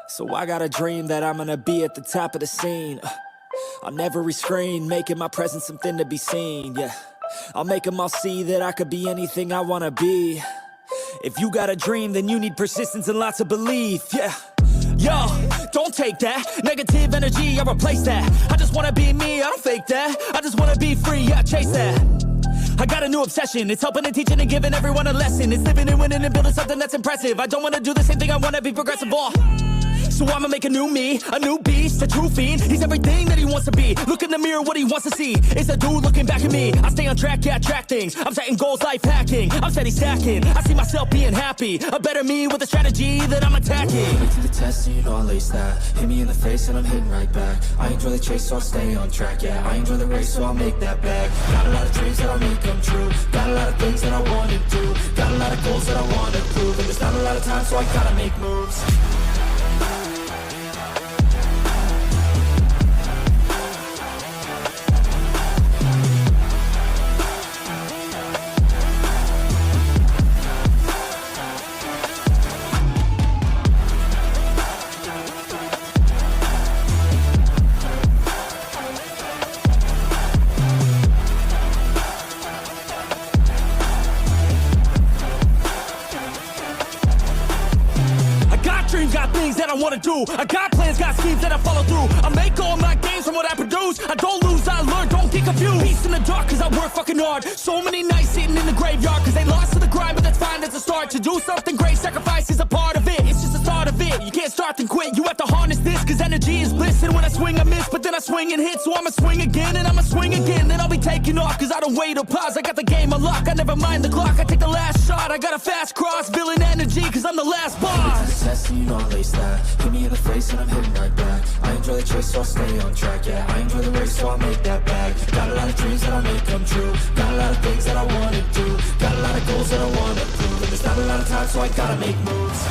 So I got a dream that I'm gonna be at the top of the scene. On every screen, making my presence something to be seen, yeah. I'll make them all see that I could be anything I wanna be. If you got a dream, then you need persistence and lots of belief, yeah. Yo, don't take that negative energy, I replace that. I just wanna be me, I don't fake that. I just wanna be free, yeah, chase that. I got a new obsession, it's helping and teaching and giving everyone a lesson. It's living and winning and building something that's impressive. I don't wanna do the same thing, I wanna be progressive, so I'ma make a new me, a new beast, a true fiend. He's everything that he wants to be. Look in the mirror, what he wants to see is a dude looking back at me. I stay on track, yeah, track things. I'm setting goals, life hacking. I'm steady stacking. I see myself being happy. A better me with a strategy that I'm attacking. Put me to the test and you know I'll lace that. Hit me in the face and I'm hitting right back. I enjoy the chase so I'll stay on track, yeah. I enjoy the race so I'll make that bag. Got a lot of dreams that I'll make come true. Got a lot of things that I wanna do. Got a lot of goals that I wanna prove. And there's not a lot of time so I gotta make moves. That I wanna do. I got plans, got schemes that I follow through. I make all my gains from what I produce. I don't lose, I learn, don't get confused. Peace in the dark, cause I work fucking hard. So many nights sitting in the graveyard, cause they lost to the grind, but that's fine, that's a start. To do something great, sacrifice is a part of it. It's just the start of it. You can't start then quit, you have to harness this, cause energy is bliss. And when I swing, I miss, but then I swing and hit. So I'ma swing again, and I'ma swing again. Then I'll be taking off, cause I don't wait or pause. I got the game unlocked, I never mind the clock. I take the last shot, I got a fast cross. Villain energy, cause I'm the last boss. Test and you know I'll lace that. Hit me in the face and I'm hitting right back. I enjoy the chase so I'll stay on track, yeah. I enjoy the race so I'll make that bag. Got a lot of dreams that I'll make come true. Got a lot of things that I wanna do. Got a lot of goals that I wanna prove. And there's not a lot of time so I gotta make moves.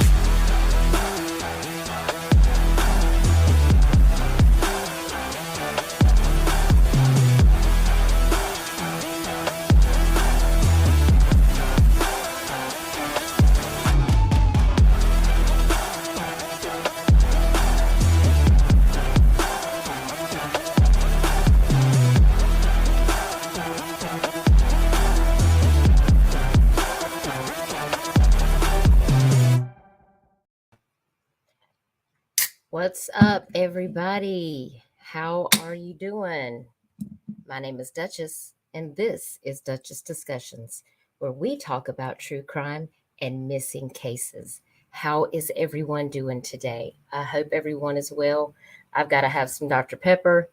What's up, everybody? How are you doing? My name is Dutchess, and this is Dutchess Discussions, where we talk about true crime and missing cases. How is everyone doing today? I hope everyone is well. I've got to have some Dr. Pepper.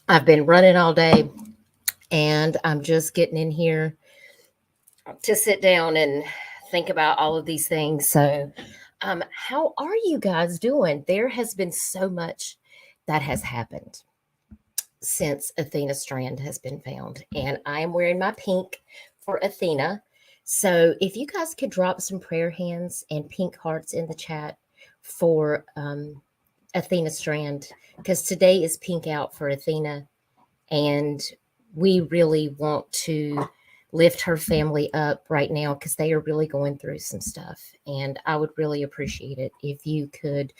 I've been running all day, and I'm just getting in here to sit down and think about all of these things. So how are you guys doing? There has been so much that has happened since Athena Strand has been found, and I am wearing my pink for Athena. So if you guys could drop some prayer hands and pink hearts in the chat for Athena Strand, because today is pink out for Athena, and we really want to lift her family up right now because they are really going through some stuff, and I would really appreciate it if you could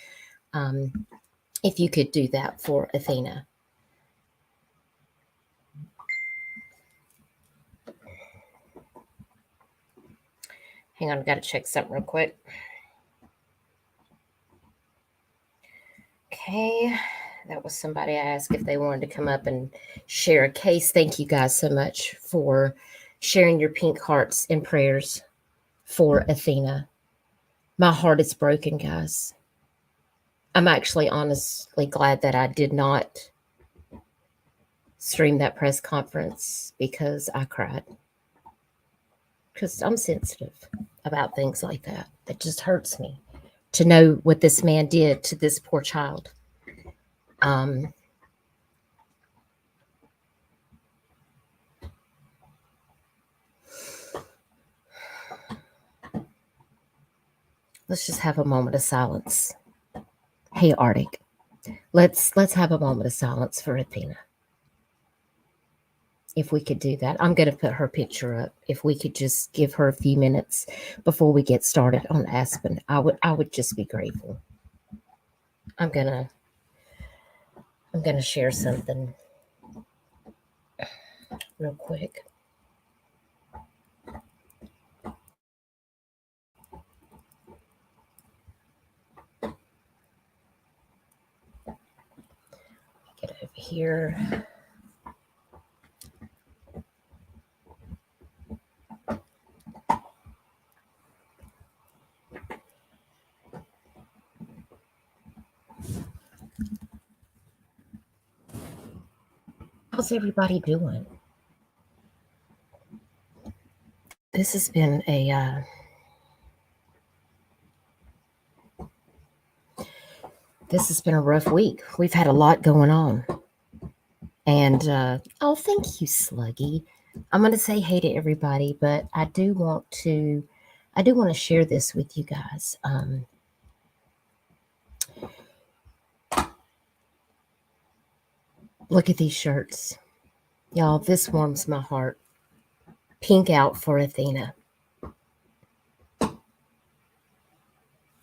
do that for Athena. Hang on, I've got to check something real quick. Okay, that was somebody I asked if they wanted to come up and share a case. Thank you guys so much for sharing your pink hearts and prayers for Athena. My heart is broken, guys. I'm actually honestly glad that I did not stream that press conference because I cried. Because I'm sensitive about things like that. It just hurts me to know what this man did to this poor child. Let's just have a moment of silence. Hey, Arctic, let's have a moment of silence for Athena. if we could do that. I'm going to put her picture up. If we could just give her a few minutes before we get started on Aspen, I would just be grateful. I'm gonna share something real quick. Get over here. How's everybody doing? This has been a rough week. We've had a lot going on. And oh, thank you, Sluggy. I'm going to say hey to everybody, but I do want to share this with you guys. Look at these shirts. Y'all, this warms my heart. Pink out for Athena.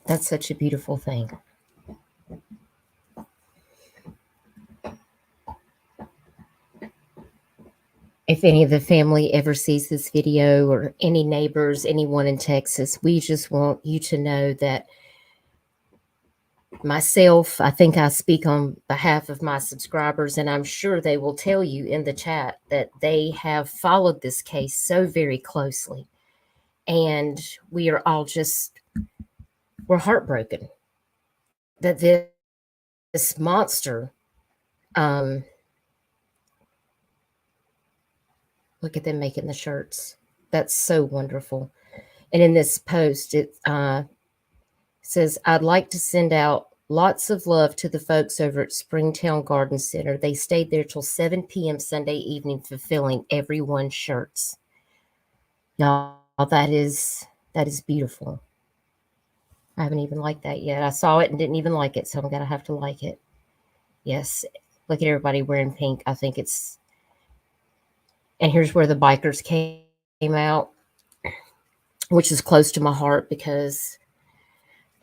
That's such a beautiful thing. If any of the family ever sees this video, or any neighbors, anyone in Texas, we just want you to know that myself, I think I speak on behalf of my subscribers, and I'm sure they will tell you in the chat that they have followed this case so very closely. And we are all we're heartbroken that this monster, look at them making the shirts. That's so wonderful. And in this post, it says, I'd like to send out lots of love to the folks over at Springtown Garden Center. They stayed there till 7 p.m. Sunday evening, fulfilling everyone's shirts. Y'all, that is beautiful. I haven't even liked that yet. I saw it and didn't even like it, so I'm going to have to like it. Yes, look at everybody wearing pink. I think it's... And here's where the bikers came out, which is close to my heart because,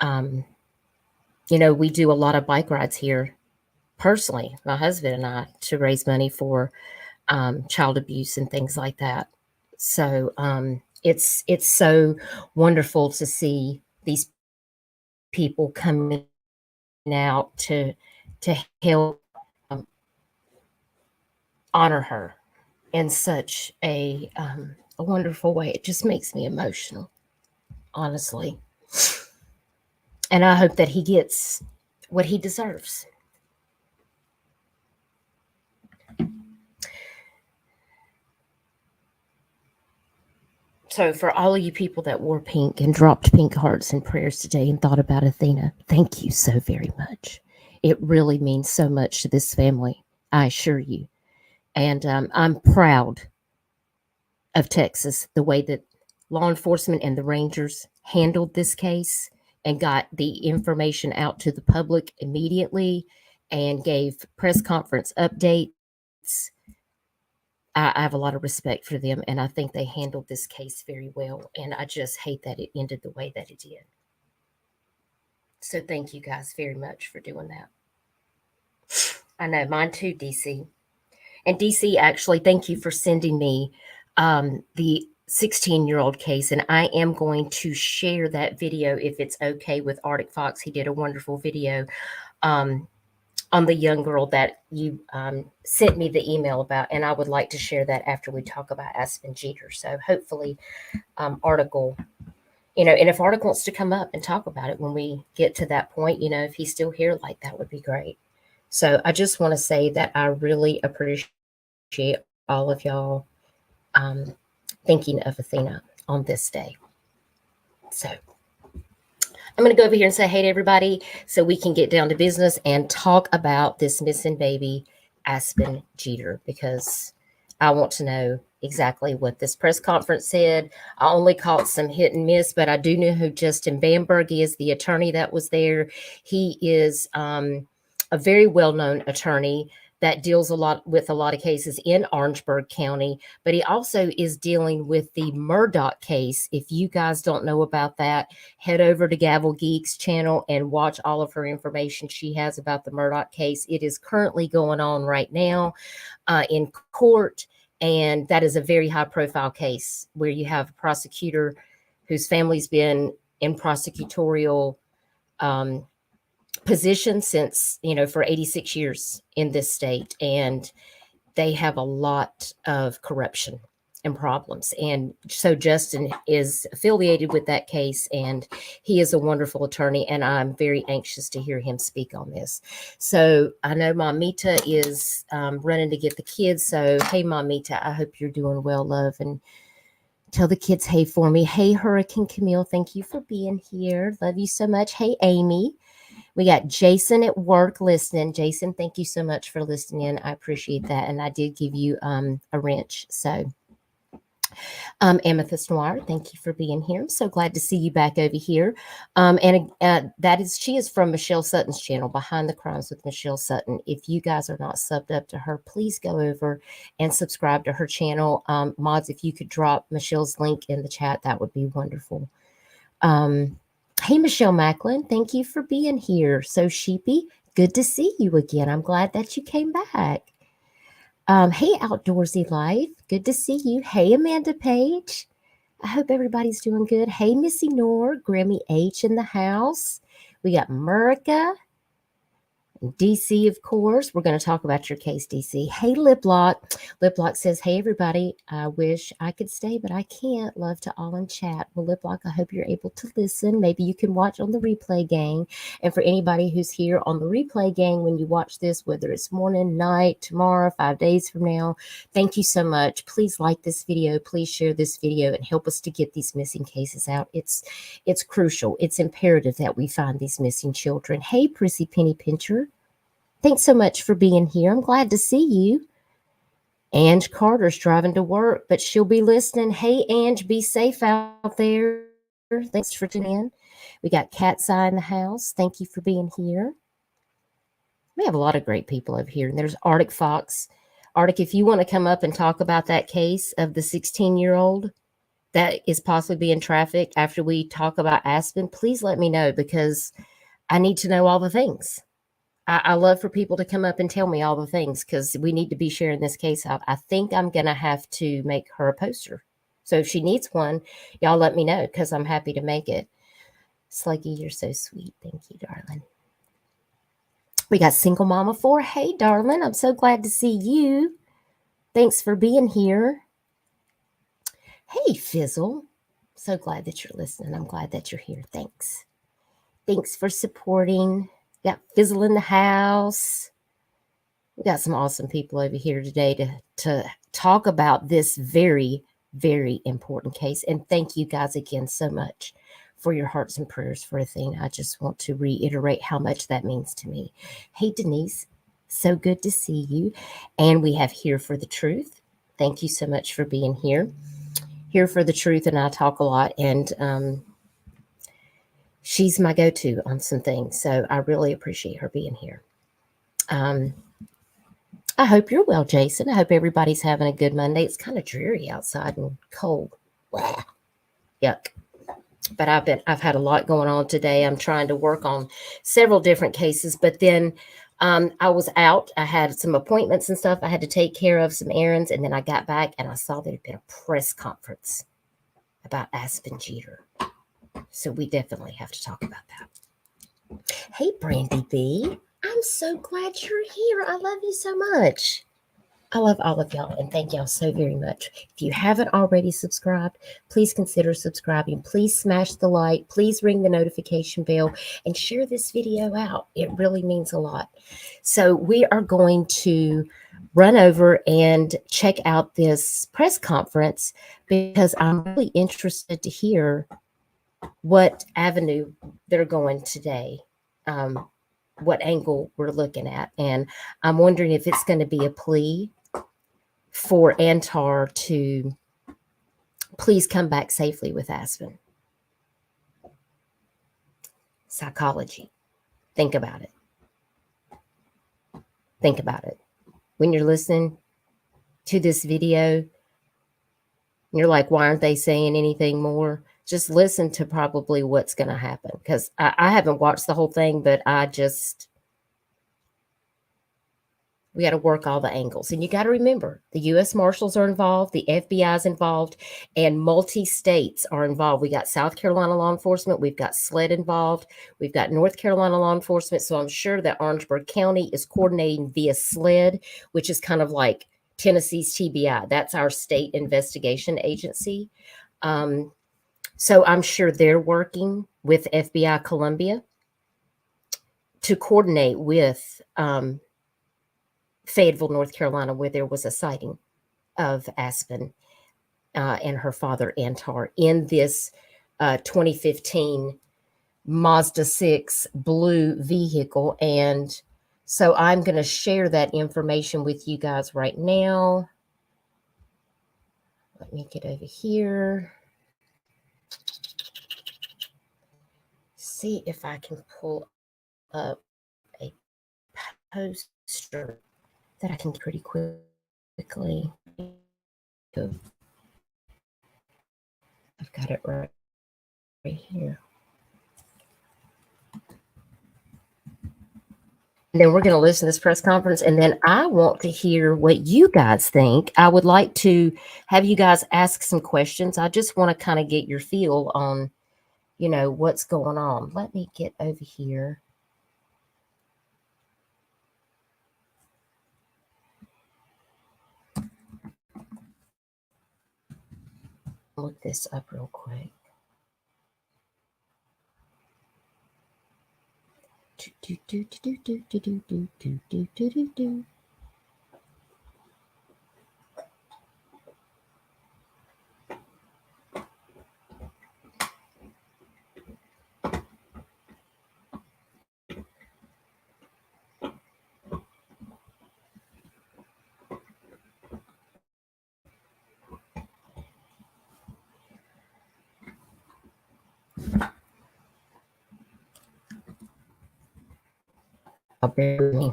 you know, we do a lot of bike rides here personally, my husband and I, to raise money for child abuse and things like that. So it's so wonderful to see these people coming out to help honor her in such a wonderful way. It just makes me emotional, honestly. And I hope that he gets what he deserves. So for all of you people that wore pink and dropped pink hearts and prayers today and thought about Athena, thank you so very much. It really means so much to this family, I assure you. And I'm proud of Texas, the way that law enforcement and the Rangers handled this case and got the information out to the public immediately and gave press conference updates. I have a lot of respect for them, and I think they handled this case very well. And I just hate that it ended the way that it did. So thank you guys very much for doing that. I know, mine too, DC. And DC, actually, thank you for sending me the 16-year-old case. And I am going to share that video if it's okay with Arctic Fox. He did a wonderful video on the young girl that you sent me the email about. And I would like to share that after we talk about Aspen Jeter. So hopefully Article, you know, and if Article wants to come up and talk about it when we get to that point, you know, if he's still here, like, that would be great. So I just want to say that I really appreciate all of y'all thinking of Athena on this day. So I'm going to go over here and say hey to everybody so we can get down to business and talk about this missing baby, Aspen Jeter, because I want to know exactly what this press conference said. I only caught some hit and miss, but I do know who Justin Bamberg is, the attorney that was there. He is a very well-known attorney that deals with a lot of cases in Orangeburg County, but he also is dealing with the Murdoch case. If you guys don't know about that, head over to Gavel Geeks channel and watch all of her information she has about the Murdoch case. It is currently going on right now in court, and that is a very high profile case where you have a prosecutor whose family's been in prosecutorial position since, for 86 years in this state. And they have a lot of corruption and problems. And so Justin is affiliated with that case, and he is a wonderful attorney, and I'm very anxious to hear him speak on this. So I know Mamita is running to get the kids. So, hey, Mamita, I hope you're doing well, love, and tell the kids hey for me. Hey, Hurricane Camille, thank you for being here. Love you so much. Hey, Amy. We got Jason at work listening. Jason, thank you so much for listening in. I appreciate that. And I did give you a wrench. So Amethyst Noir, thank you for being here. I'm so glad to see you back over here. She is from Michelle Sutton's channel, Behind the Crimes with Michelle Sutton. If you guys are not subbed up to her, please go over and subscribe to her channel. Mods, if you could drop Michelle's link in the chat, that would be wonderful. Hey, Michelle Macklin, thank you for being here. So Sheepy, good to see you again. I'm glad that you came back. Hey, Outdoorsy Life, good to see you. Hey, Amanda Page, I hope everybody's doing good. Hey, Missy Noor, Grammy H in the house. We got Murica. DC, of course. We're going to talk about your case, DC. Hey, Liplock. Liplock says, hey, everybody. I wish I could stay, but I can't. Love to all in chat. Well, Liplock, I hope you're able to listen. Maybe you can watch on the replay gang. And for anybody who's here on the replay gang, when you watch this, whether it's morning, night, tomorrow, 5 days from now, thank you so much. Please like this video. Please share this video and help us to get these missing cases out. It's crucial. It's imperative that we find these missing children. Hey, Prissy Penny Pincher. Thanks so much for being here. I'm glad to see you. Ange Carter's driving to work, but she'll be listening. Hey, Ange, be safe out there. Thanks for tuning in. We got Cat's Eye in the house. Thank you for being here. We have a lot of great people over here. And there's Arctic Fox. Arctic, if you want to come up and talk about that case of the 16-year-old that is possibly being trafficked after we talk about Aspen, please let me know, because I need to know all the things. I love for people to come up and tell me all the things, because we need to be sharing this case out. I think I'm going to have to make her a poster. So if she needs one, y'all let me know, because I'm happy to make it. Sluggy, you're so sweet. Thank you, darling. We got Single Mama 4. Hey, darling. I'm so glad to see you. Thanks for being here. Hey, Fizzle. So glad that you're listening. I'm glad that you're here. Thanks. Thanks for supporting. Got Fizzle in the house. We got some awesome people over here today to talk about this very, very important case. And thank you guys again so much for your hearts and prayers for Athena. I just want to reiterate how much that means to me. Hey, Denise, so good to see you. And we have Here for the Truth. Thank you so much for being here. Here for the Truth, and I talk a lot, and she's my go-to on some things, so I really appreciate her being here. I hope you're well, Jason. I hope everybody's having a good Monday. It's kind of dreary outside and cold. Blah. Yuck. But I've had a lot going on today. I'm trying to work on several different cases, but then I was out. I had some appointments and stuff. I had to take care of some errands, and then I got back and I saw there had been a press conference about Aspen Jeter. So we definitely have to talk about that. Hey, Brandy B. I'm so glad you're here. I love you so much. I love all of y'all, and thank y'all so very much. If you haven't already subscribed, please consider subscribing. Please smash the like. Please ring the notification bell and share this video out. It really means a lot. So we are going to run over and check out this press conference, because I'm really interested to hear what avenue they're going today, what angle we're looking at. And I'm wondering if it's going to be a plea for Antar to please come back safely with Aspen. Psychology. Think about it. Think about it. when you're listening to this video, you're like, why aren't they saying anything more? Just listen to probably what's going to happen, because I haven't watched the whole thing, but we got to work all the angles. And you got to remember, the U.S. Marshals are involved, the FBI is involved, and multi-states are involved. We got South Carolina law enforcement, we've got SLED involved, we've got North Carolina law enforcement. So I'm sure that Orangeburg County is coordinating via SLED, which is kind of like Tennessee's TBI. That's our state investigation agency. So I'm sure they're working with FBI Columbia to coordinate with Fayetteville, North Carolina, where there was a sighting of Aspen and her father, Antar, in this 2015 Mazda 6 blue vehicle. And so I'm going to share that information with you guys right now. Let me get over here. See if I can pull up a poster that I can pretty quickly. I've got it right here. And then we're going to listen to this press conference, and then I want to hear what you guys think. I would like to have you guys ask some questions. I just want to kind of get your feel on, you know, what's going on. Let me get over here. Look this up real quick. Bear with me.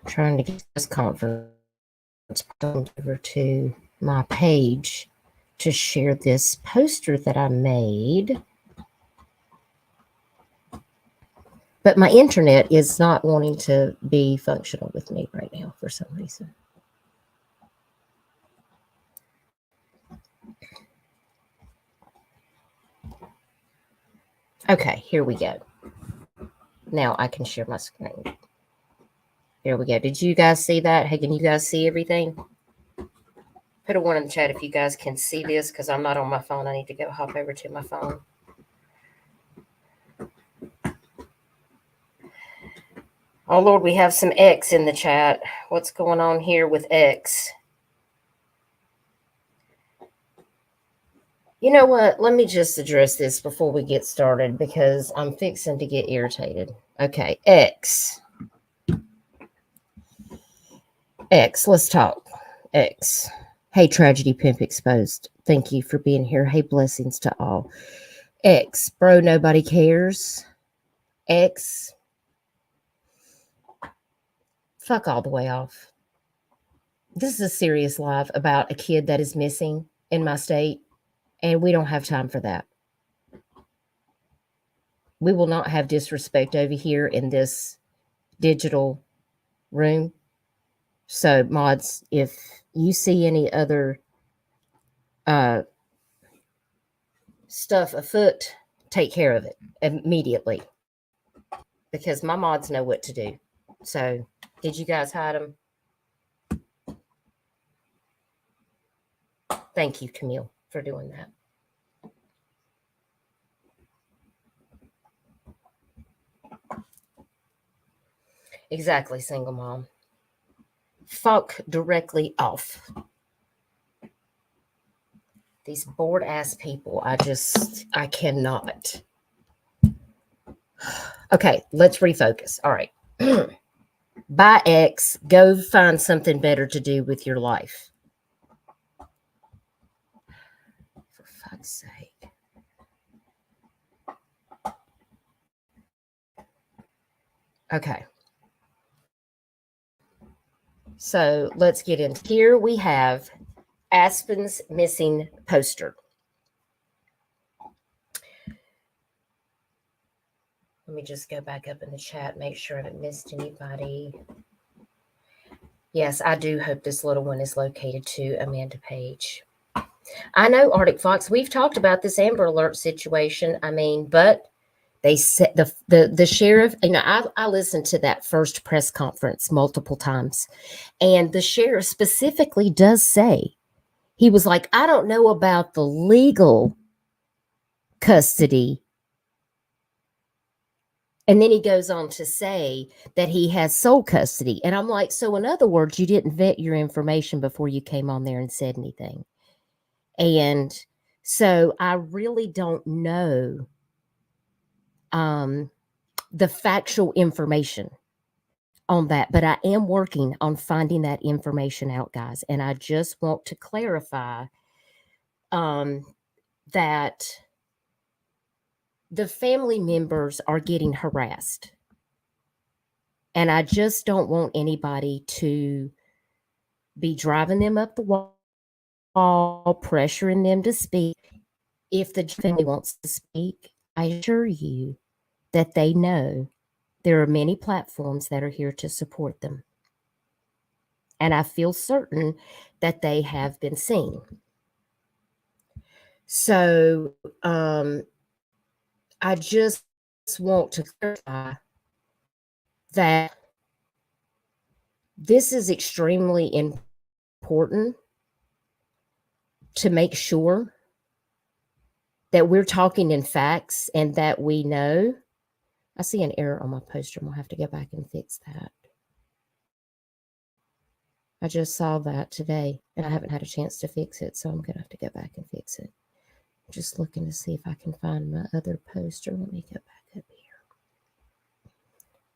I'm trying to get this conference over to my page to share this poster that I made. But my internet is not wanting to be functional with me right now for some reason. Okay, here we go. Now I can share my screen. There we go. Did you guys see that? Hey, can you guys see everything? Put a one in the chat if you guys can see this, because I'm not on my phone. I need to go hop over to my phone. Oh, Lord, we have some X in the chat. What's going on here with X? You know what? Let me just address this before we get started, because I'm fixing to get irritated. Okay, X. X, let's talk. X. Hey, Tragedy Pimp Exposed. Thank you for being here. Hey, blessings to all. X, bro, nobody cares. X, fuck all the way off. This is a serious live about a kid that is missing in my state, and we don't have time for that. We will not have disrespect over here in this digital room. So, mods, if you see any other stuff afoot, take care of it immediately, because my mods know what to do. So, did you guys hide them? Thank you, Camille, for doing that. Exactly, single mom. Fuck directly off. These bored ass people, I cannot. Okay, let's refocus. All right. Bye, X. Go find something better to do with your life. For fuck's sake. Okay. So let's get in. Here we have Aspen's missing poster. Let me just go back up in the chat, make sure I haven't missed anybody. Yes, I do hope this little one is located to Amanda Page. I know, Arctic Fox, we've talked about this Amber Alert situation. I mean, but they said the sheriff, you know, I listened to that first press conference multiple times, and the sheriff specifically does say, he was like, I don't know about the legal custody. And then he goes on to say that he has sole custody. And I'm like, so in other words, you didn't vet your information before you came on there and said anything. And so I really don't know the factual information on that, but I am working on finding that information out, guys. And I just want to clarify that the family members are getting harassed. And I just don't want anybody to be driving them up the wall, pressuring them to speak. If the family wants to speak, I assure you that they know there are many platforms that are here to support them. And I feel certain that they have been seen. So I just want to clarify that this is extremely important to make sure that we're talking in facts and that we know. I see an error on my poster. I'm going to have to go back and fix that. I just saw that today and I haven't had a chance to fix it, so I'm going to have to go back and fix it. I'm just looking to see if I can find my other poster. Let me go back up here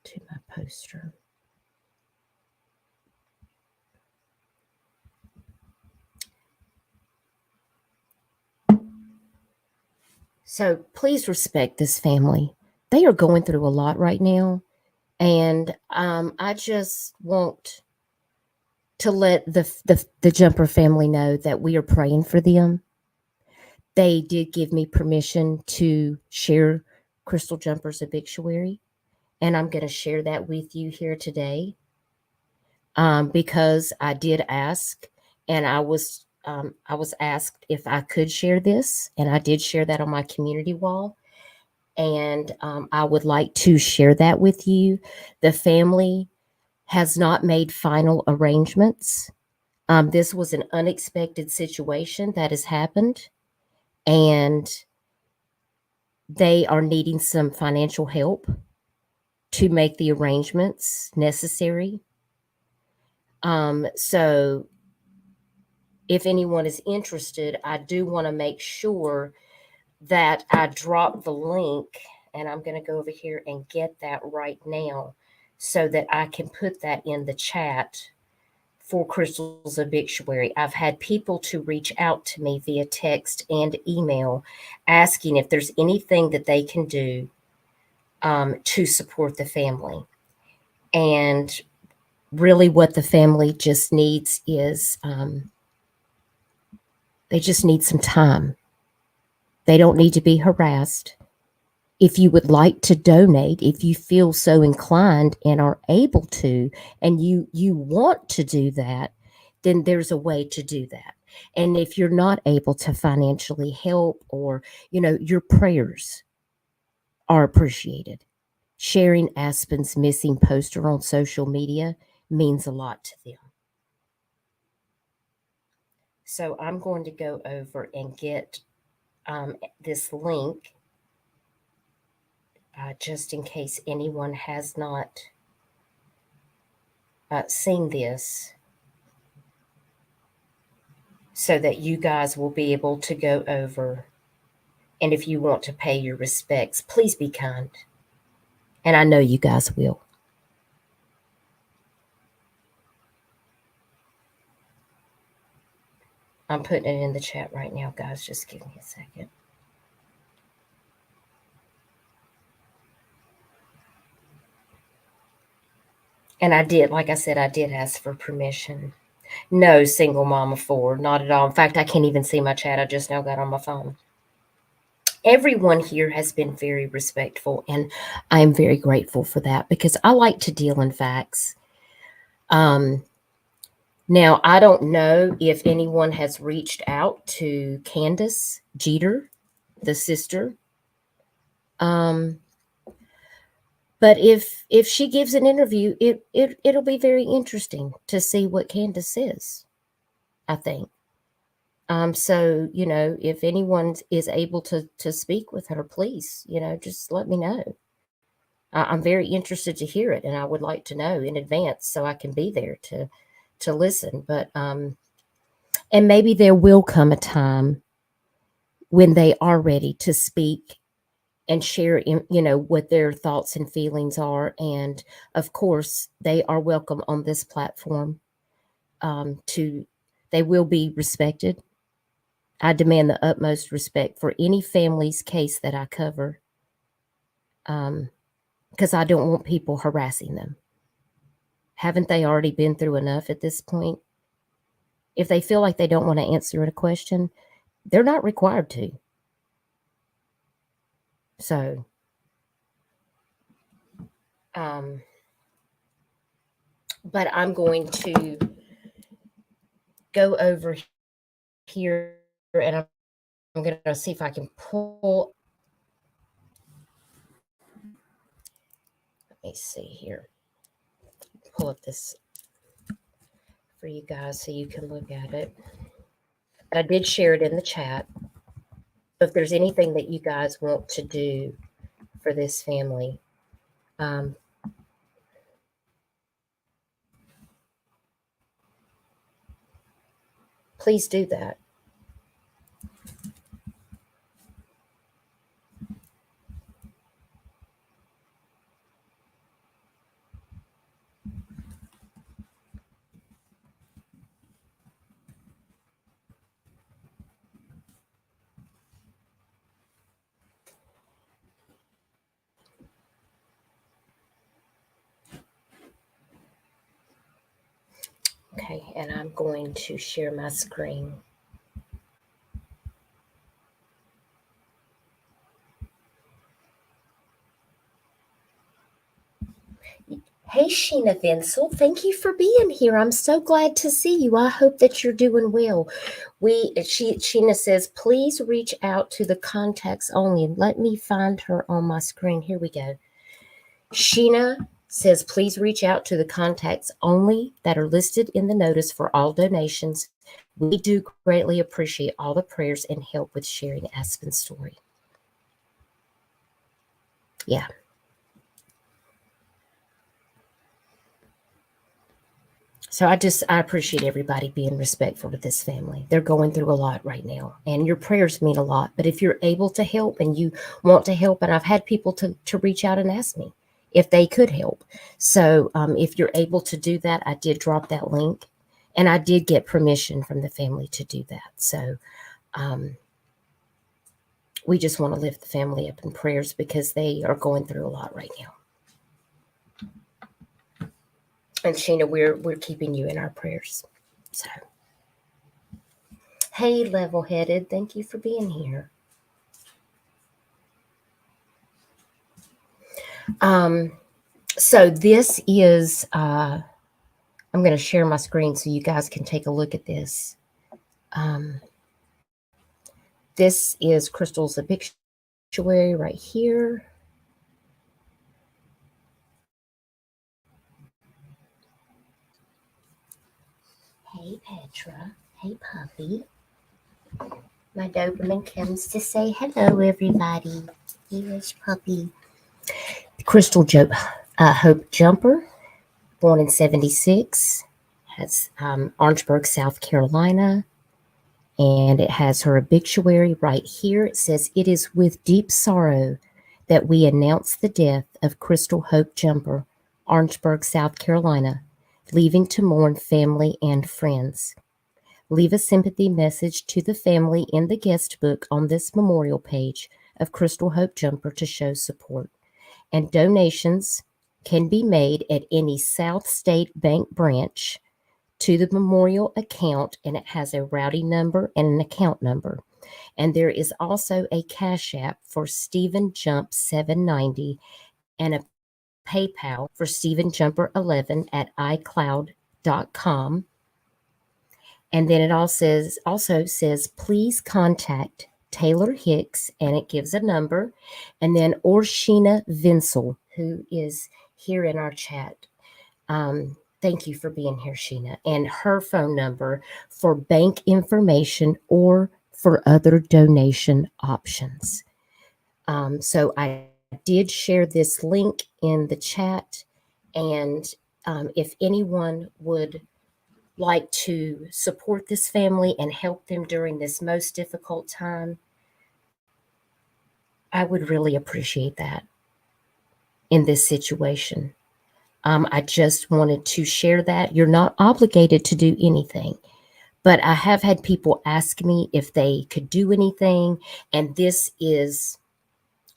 to my poster. So please respect this family. They are going through a lot right now. And I just want to let the Jumper family know that we are praying for them. They did give me permission to share Crystal Jumper's obituary, and I'm going to share that with you here today because I did ask, and I was asked if I could share this, and I did share that on my community wall, and I would like to share that with you. The family has not made final arrangements. This was an unexpected situation that has happened, and they are needing some financial help to make the arrangements necessary. So if anyone is interested, I do want to make sure that I drop the link, and I'm going to go over here and get that right now so that I can put that in the chat for Crystal's obituary. I've had people to reach out to me via text and email asking if there's anything that they can do to support the family. And really what the family just needs is they just need some time. They don't need to be harassed. If you would like to donate, if you feel so inclined and are able to, and you want to do that, then there's a way to do that. And if you're not able to financially help, or, you know, your prayers are appreciated. Sharing Aspen's missing poster on social media means a lot to them. So I'm going to go over and get this link just in case anyone has not seen this, so that you guys will be able to go over. And if you want to pay your respects, please be kind. And I know you guys will. I'm putting it in the chat right now, guys. Just give me a second. And I did, like I said, I did ask for permission. No, single mama 4, not at all. In fact, I can't even see my chat. I just now got on my phone. Everyone here has been very respectful, and I'm very grateful for that because I like to deal in facts. Now, I don't know if anyone has reached out to Candace Jeter, the sister. But if she gives an interview, it'll be very interesting to see what Candace says, I think. So, if anyone is able to speak with her, please, just let me know. I'm very interested to hear it, and I would like to know in advance so I can be there to listen. But and maybe there will come a time when they are ready to speak and share, what their thoughts and feelings are. And of course, they are welcome on this platform. They will be respected. I demand the utmost respect for any family's case that I cover, because I don't want people harassing them. Haven't they already been through enough at this point? If they feel like they don't want to answer a question, they're not required to. So, but I'm going to go over here and I'm going to see if I can pull. Let me see here. Pull up this for you guys so you can look at it. I did share it in the chat. If there's anything that you guys want to do for this family, please do that. Okay, and I'm going to share my screen. Hey, Sheena Vinsel, thank you for being here. I'm so glad to see you. I hope that you're doing well. Sheena says, please reach out to the contacts only. Let me find her on my screen. Here we go. Sheena says, please reach out to the contacts only that are listed in the notice for all donations. We do greatly appreciate all the prayers and help with sharing Aspen's story. Yeah. So I appreciate everybody being respectful to this family. They're going through a lot right now, and your prayers mean a lot. But if you're able to help and you want to help, and I've had people to reach out and ask me if they could help. So if you're able to do that, I did drop that link, and I did get permission from the family to do that. So we just want to lift the family up in prayers because they are going through a lot right now. And Sheena, we're keeping you in our prayers. So, hey, level-headed, thank you for being here. So this is, I'm going to share my screen so you guys can take a look at this. This is Crystal's obituary right here. Hey, Petra. Hey, puppy. My Doberman comes to say hello, everybody. Here's puppy. Crystal Hope Jumper, born in 1976, has Orangeburg, South Carolina, and it has her obituary right here. It says, it is with deep sorrow that we announce the death of Crystal Hope Jumper, Orangeburg, South Carolina, leaving to mourn family and friends. Leave a sympathy message to the family in the guest book on this memorial page of Crystal Hope Jumper to show support. And donations can be made at any South State Bank branch to the memorial account, and it has a routing number and an account number. And there is also a Cash App for Stephen Jump 790 and a PayPal for Stephen Jumper 11 at iCloud.com. And then it also says, please contact Taylor Hicks, and it gives a number. And then Orshina Vinsel, who is here in our chat. Thank you for being here, Sheena. And her phone number for bank information or for other donation options. So I did share this link in the chat. And if anyone would like to support this family and help them during this most difficult time, I would really appreciate that in this situation. I just wanted to share that. You're not obligated to do anything, but I have had people ask me if they could do anything, and this is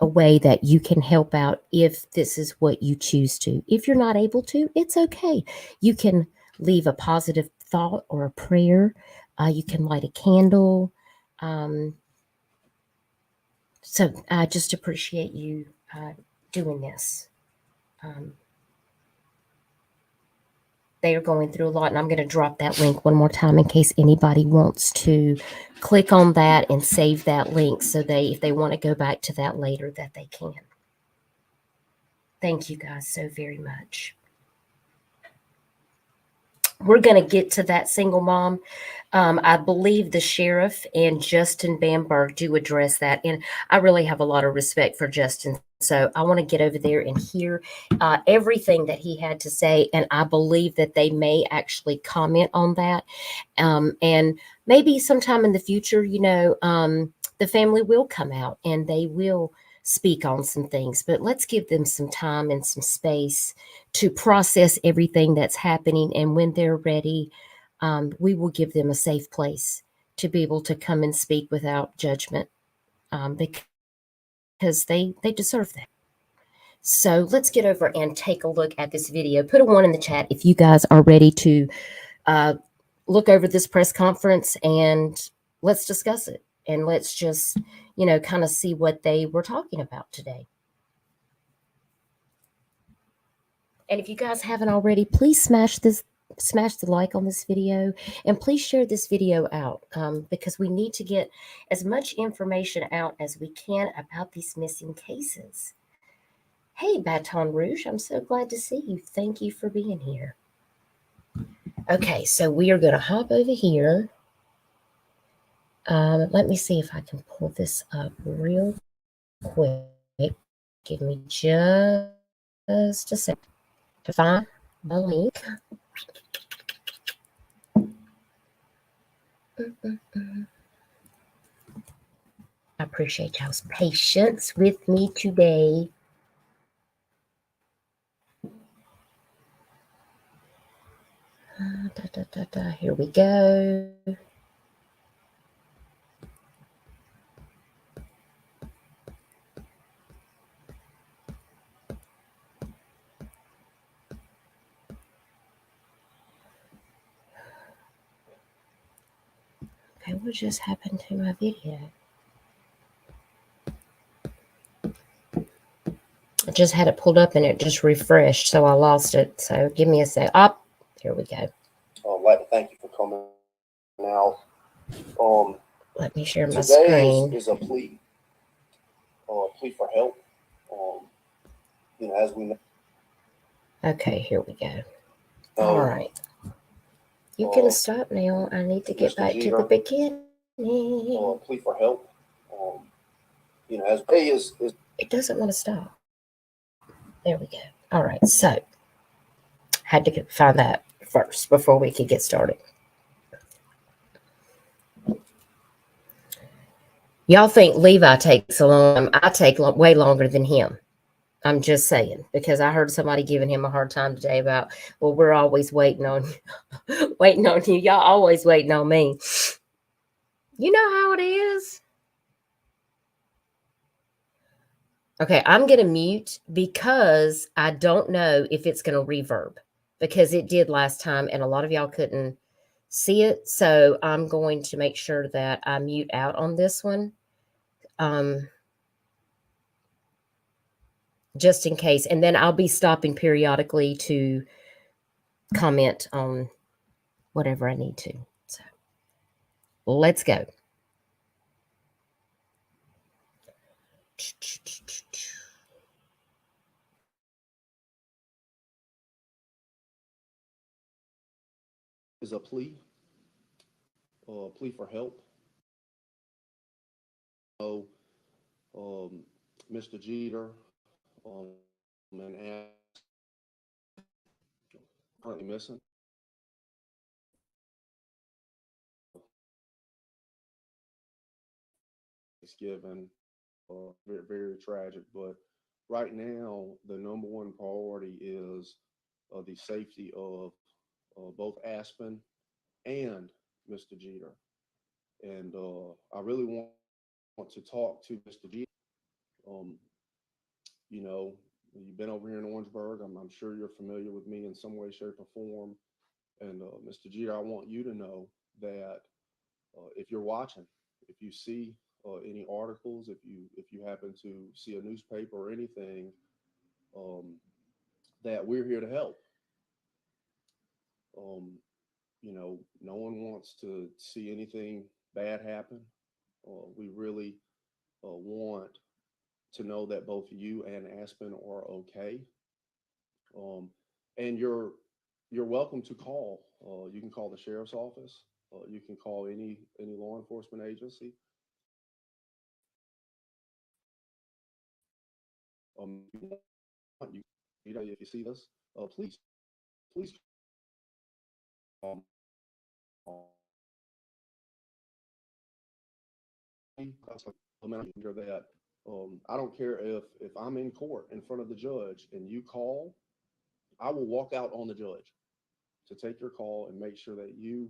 a way that you can help out if this is what you choose to. If you're not able to, it's okay. You can leave a positive thought or a prayer. You can light a candle. So I just appreciate you doing this. They are going through a lot, and I'm going to drop that link one more time in case anybody wants to click on that and save that link so if they want to go back to that later, that they can. Thank you guys so very much. We're going to get to that single mom. I believe the sheriff and Justin Bamberg do address that, and I really have a lot of respect for Justin. So I want to get over there and hear everything that he had to say, and I believe that they may actually comment on that. And maybe sometime in the future, the family will come out and they will speak on some things, but let's give them some time and some space to process everything that's happening. And when they're ready, we will give them a safe place to be able to come and speak without judgment, because they deserve that. So let's get over and take a look at this video. Put a 1 in the chat if you guys are ready to look over this press conference, and let's discuss it. And let's just, kind of see what they were talking about today. And if you guys haven't already, please smash the like on this video, and please share this video out, because we need to get as much information out as we can about these missing cases. Hey, Baton Rouge, I'm so glad to see you. Thank you for being here. Okay, so we are going to hop over here. Let me see if I can pull this up real quick. Give me just a second to find the link. I appreciate y'all's patience with me today. Here we go. Okay, what just happened to my video? I just had it pulled up and it just refreshed, so I lost it. So give me a sec. Here we go. I'd like to thank you for coming out. Let me share my today screen. Is a plea for help. As we know. Okay, here we go. All right. You can stop now. I need to get back to the beginning. Plea for help. As today is it doesn't want to stop. There we go. All right, so had to find that first before we could get started. Y'all think Levi takes a long time. I take way longer than him. I'm just saying, because I heard somebody giving him a hard time today about, well, we're always waiting on you. Waiting on you. Y'all always waiting on me. You know how it is. Okay, I'm going to mute because I don't know if it's going to reverb, because it did last time and a lot of y'all couldn't see it. So I'm going to make sure that I mute out on this one, just in case. And then I'll be stopping periodically to comment on whatever I need to. So let's go. Is a plea for help. So, Mr. Jeter, and currently missing. It's given very, very tragic, but right now the number one priority is the safety of both Aspen and Mr. Jeter. And I really want to talk to Mr. Jeter. Um, you know, you've been over here in Orangeburg. I'm sure you're familiar with me in some way, shape, or form. And Mr. Jeter, I want you to know that if you're watching, if you see any articles, if you happen to see a newspaper or anything, um, that we're here to help. Um, no one wants to see anything bad happen. We really want to know that both you and Aspen are okay. Um, and you're welcome to call. You can call the sheriff's office. You can call any law enforcement agency. If you want, if you see this, please um, that I don't care if I'm in court in front of the judge and you call, I will walk out on the judge to take your call and make sure that you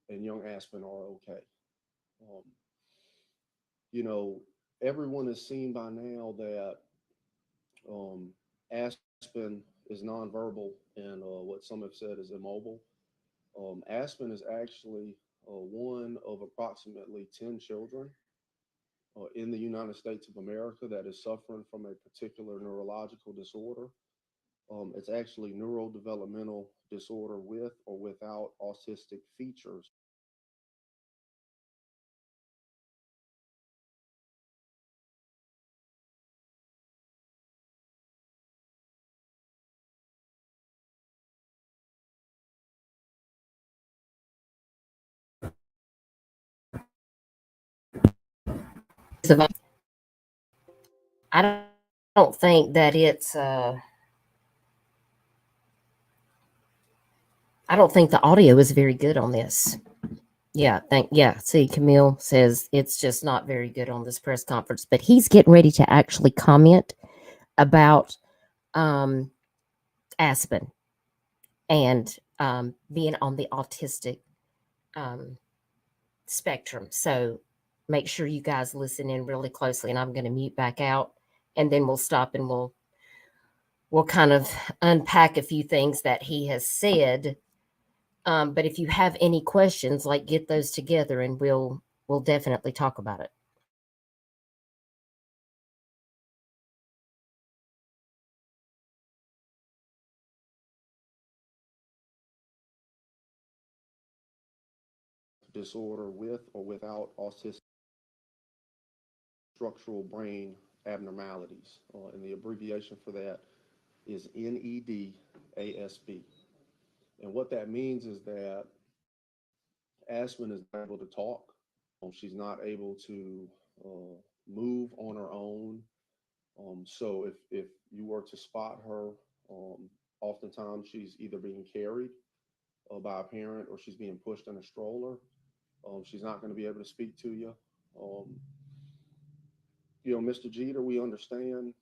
and young Aspen are okay. Um, you know, everyone has seen by now that Aspen is nonverbal and what some have said is immobile. Aspen is actually one of approximately 10 children in the United States of America that is suffering from a particular neurological disorder. It's actually neurodevelopmental disorder with or without autistic features. I don't think that it's I don't think the audio is very good on this. Yeah, see, Camille says it's just not very good on this press conference, but he's getting ready to actually comment about Aspen and being on the autistic spectrum. So make sure you guys listen in really closely, and I'm going to mute back out, and then we'll stop and we'll kind of unpack a few things that he has said. But if you have any questions, like, get those together and we'll definitely talk about it. Disorder with or without autistic structural brain abnormalities. And the abbreviation for that is NEDASB. And what that means is that Aspen is not able to talk. She's not able to move on her own. So if you were to spot her, oftentimes she's either being carried by a parent or she's being pushed in a stroller. She's not going to be able to speak to you. Um, Mr. Jeter, we understand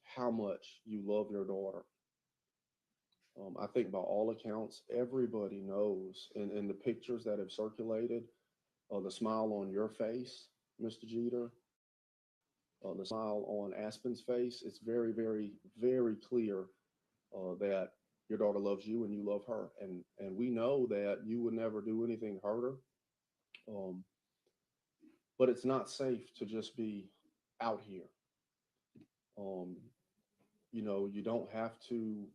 how much you love your daughter. I think by all accounts, everybody knows in the pictures that have circulated, the smile on your face, Mr. Jeter, the smile on Aspen's face, it's very, very, very clear that your daughter loves you and you love her, and we know that you would never do anything to hurt her. Um, but it's not safe to just be out here. Um, you don't have to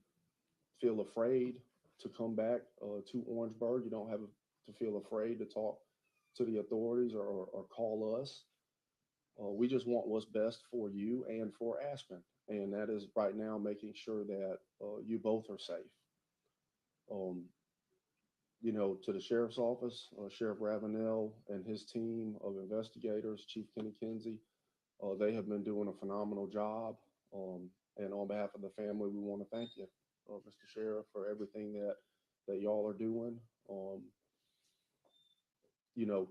feel afraid to come back to Orangeburg. You don't have to feel afraid to talk to the authorities or call us. We just want what's best for you and for Aspen. And that is right now making sure that you both are safe. Um, to the sheriff's office, Sheriff Ravenell and his team of investigators, Chief Kenny Kinsey, they have been doing a phenomenal job. And on behalf of the family, we want to thank you, Mr. Sheriff, for everything that y'all are doing.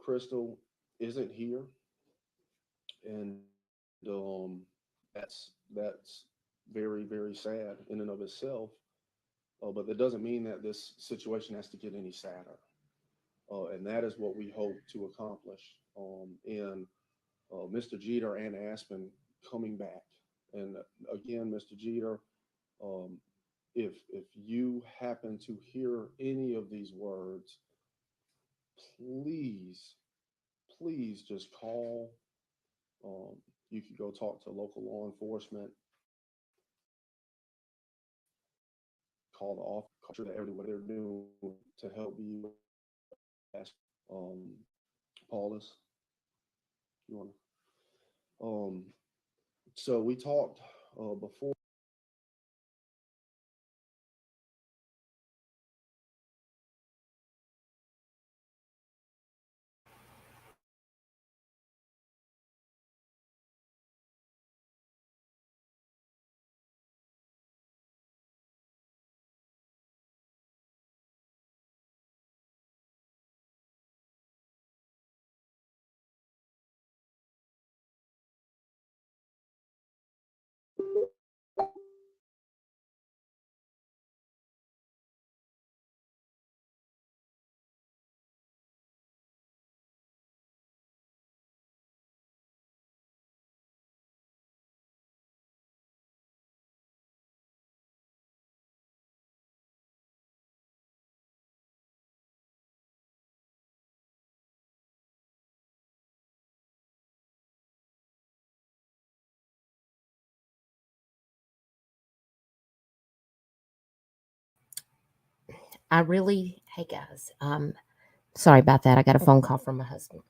Crystal isn't here, and that's very, very sad in and of itself. But that doesn't mean that this situation has to get any sadder. And that is what we hope to accomplish in Mr. Jeter and Aspen coming back. And again, Mr. Jeter, if you happen to hear any of these words, please just call. You could go talk to local law enforcement, call the officer that everyone they're doing to help you. Paulus, you want to? So we talked before. Hey guys, sorry about that. I got a phone call from my husband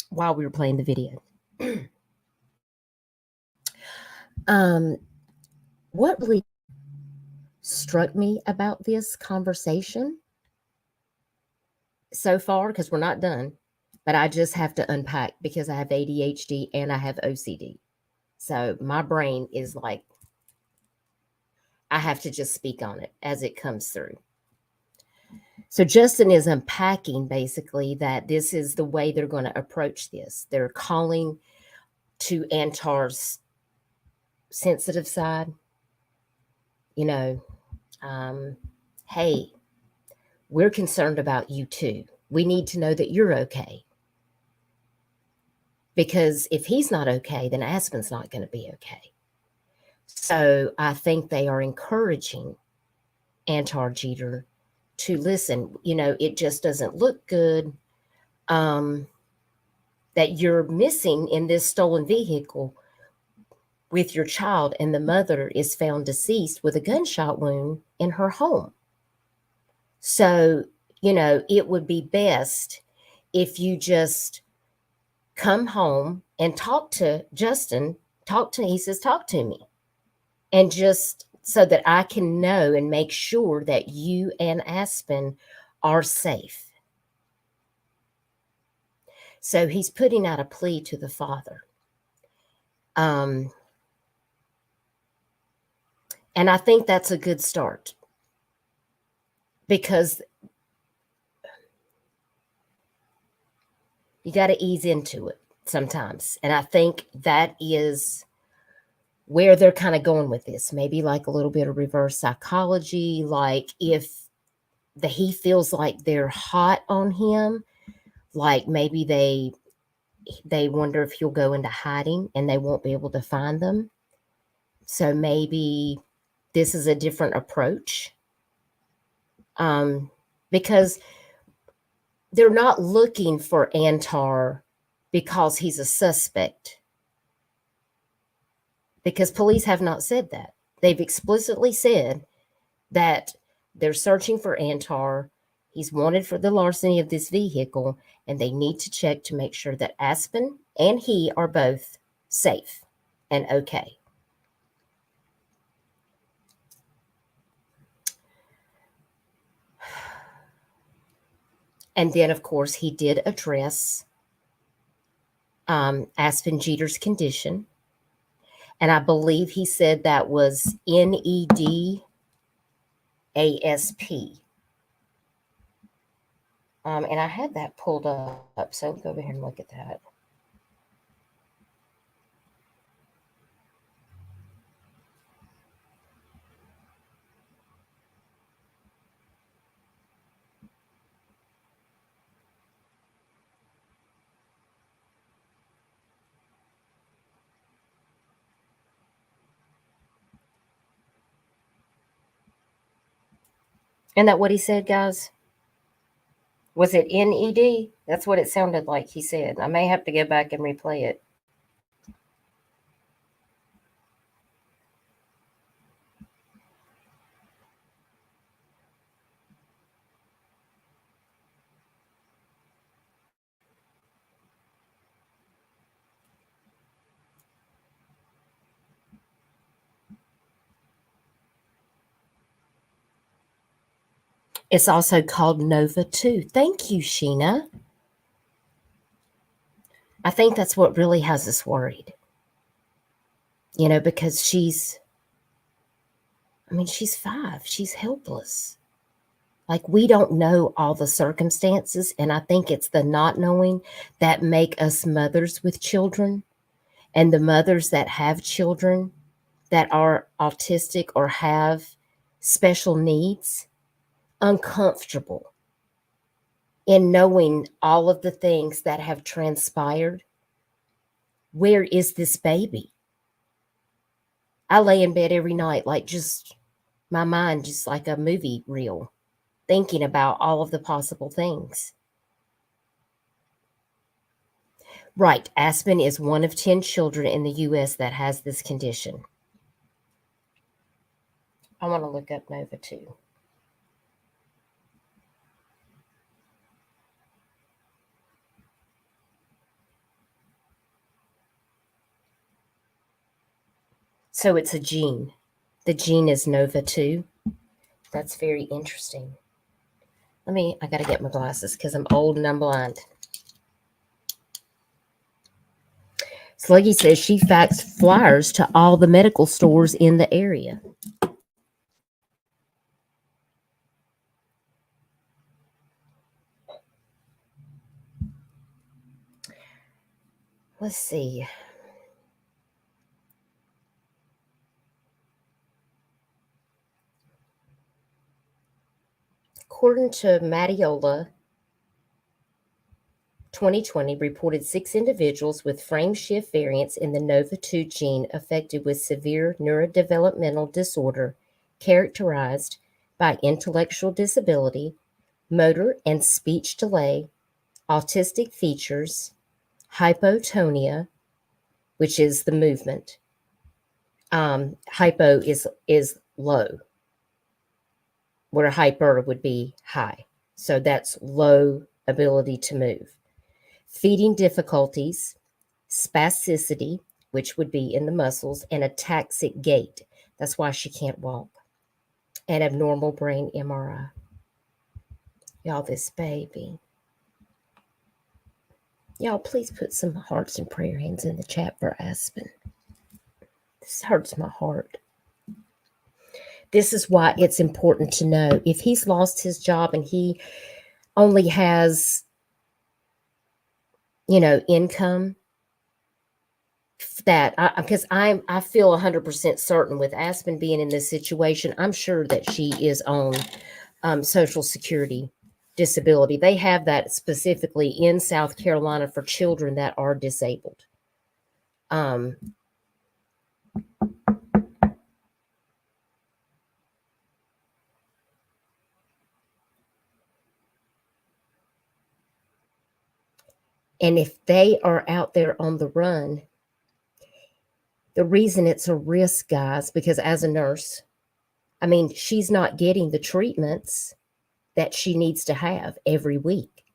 while we were playing the video. What really struck me about this conversation so far, because we're not done, but I just have to unpack because I have ADHD and I have OCD. So my brain is like, I have to just speak on it as it comes through. So Justin is unpacking basically that this is the way they're going to approach this. They're calling to Antar's sensitive side, hey, we're concerned about you too. We need to know that you're okay. Because if he's not okay, then Aspen's not going to be okay. So I think they are encouraging Antar Jeter to listen. It just doesn't look good that you're missing in this stolen vehicle with your child, and the mother is found deceased with a gunshot wound in her home. So, it would be best if you just come home and talk to Justin, he says, talk to me. And just so that I can know and make sure that you and Aspen are safe. So he's putting out a plea to the father. And I think that's a good start. Because you got to ease into it sometimes. And I think that is where they're kind of going with this. Maybe like a little bit of reverse psychology. Like if he feels like they're hot on him, like maybe they wonder if he'll go into hiding and they won't be able to find them. So maybe this is a different approach, because they're not looking for Antar because he's a suspect, because police have not said that. They've explicitly said that they're searching for Antar. He's wanted for the larceny of this vehicle, and they need to check to make sure that Aspen and he are both safe and okay. And then, of course, he did address Aspen Jeter's condition. And I believe he said that was NEDASP. And I had that pulled up, so go over here and look at that. Isn't that what he said, guys? Was it NED? That's what it sounded like he said. I may have to go back and replay it. It's also called Nova 2. Thank you, Sheena. I think that's what really has us worried. You know, because she's 5. She's helpless. Like, we don't know all the circumstances. And I think it's the not knowing that make us mothers with children, and the mothers that have children that are autistic or have special needs uncomfortable in knowing all of the things that have transpired. Where is this baby? I lay in bed every night, like, just my mind, just like a movie reel, thinking about all of the possible things. Right. Aspen is one of 10 children in the U.S. that has this condition. I want to look up Nova 2. So it's a gene. The gene is Nova 2. That's very interesting. I got to get my glasses because I'm old and I'm blind. Sluggy says she faxed flyers to all the medical stores in the area. Let's see. According to Matiola, 2020 reported 6 individuals with frame shift variants in the Nova 2 gene affected with severe neurodevelopmental disorder characterized by intellectual disability, motor and speech delay, autistic features, hypotonia, which is the movement. Hypo is low, where hyper would be high. So that's low ability to move. Feeding difficulties, spasticity, which would be in the muscles, and ataxic gait. That's why she can't walk. And abnormal brain MRI. Y'all, this baby. Y'all, please put some hearts and prayer hands in the chat for Aspen. This hurts my heart. This is why it's important to know if he's lost his job and he only has, income, that because I feel 100% certain with Aspen being in this situation, I'm sure that she is on Social Security disability. They have that specifically in South Carolina for children that are disabled. And if they are out there on the run, the reason it's a risk, guys, because as a nurse, I mean, she's not getting the treatments that she needs to have every week.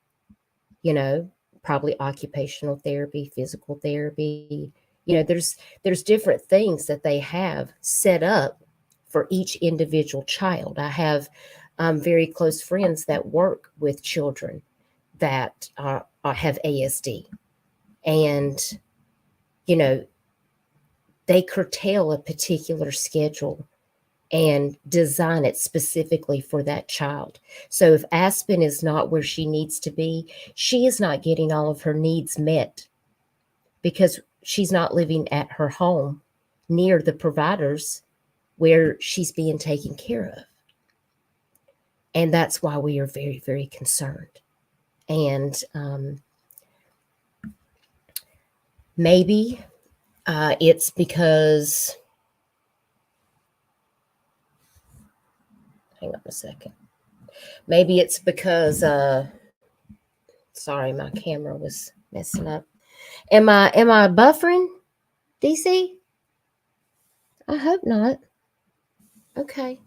You know, probably occupational therapy, physical therapy. You know, there's different things that they have set up for each individual child. I have very close friends that work with children that have ASD. And, you know, they curtail a particular schedule and design it specifically for that child. So if Aspen is not where she needs to be, she is not getting all of her needs met because she's not living at her home near the providers where she's being taken care of. And that's why we are very, very concerned. And maybe it's because, hang on a second. Maybe it's because, sorry, my camera was messing up. Am I buffering, DC? I hope not. Okay.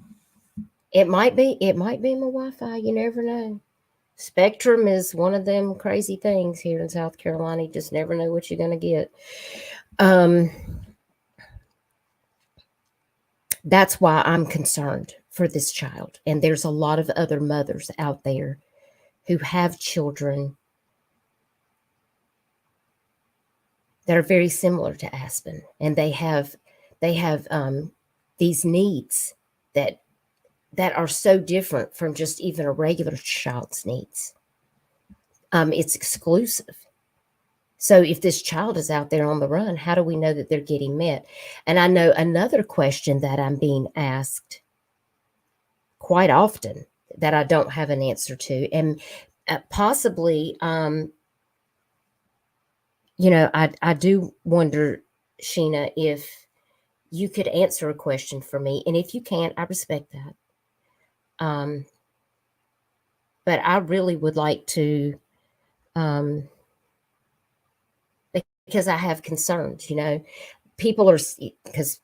It might be my Wi-Fi. You never know. Spectrum is one of them crazy things here in South Carolina. You just never know what you're going to get. That's why I'm concerned for this child. And there's a lot of other mothers out there who have children that are very similar to Aspen. And they have these needs that are so different from just even a regular child's needs. It's exclusive. So if this child is out there on the run, how do we know that they're getting met? And I know another question that I'm being asked quite often that I don't have an answer to. And possibly, you know, I do wonder, Sheena, if you could answer a question for me. And if you can't, I respect that. But I really would like to, because I have concerns, you know, people are, because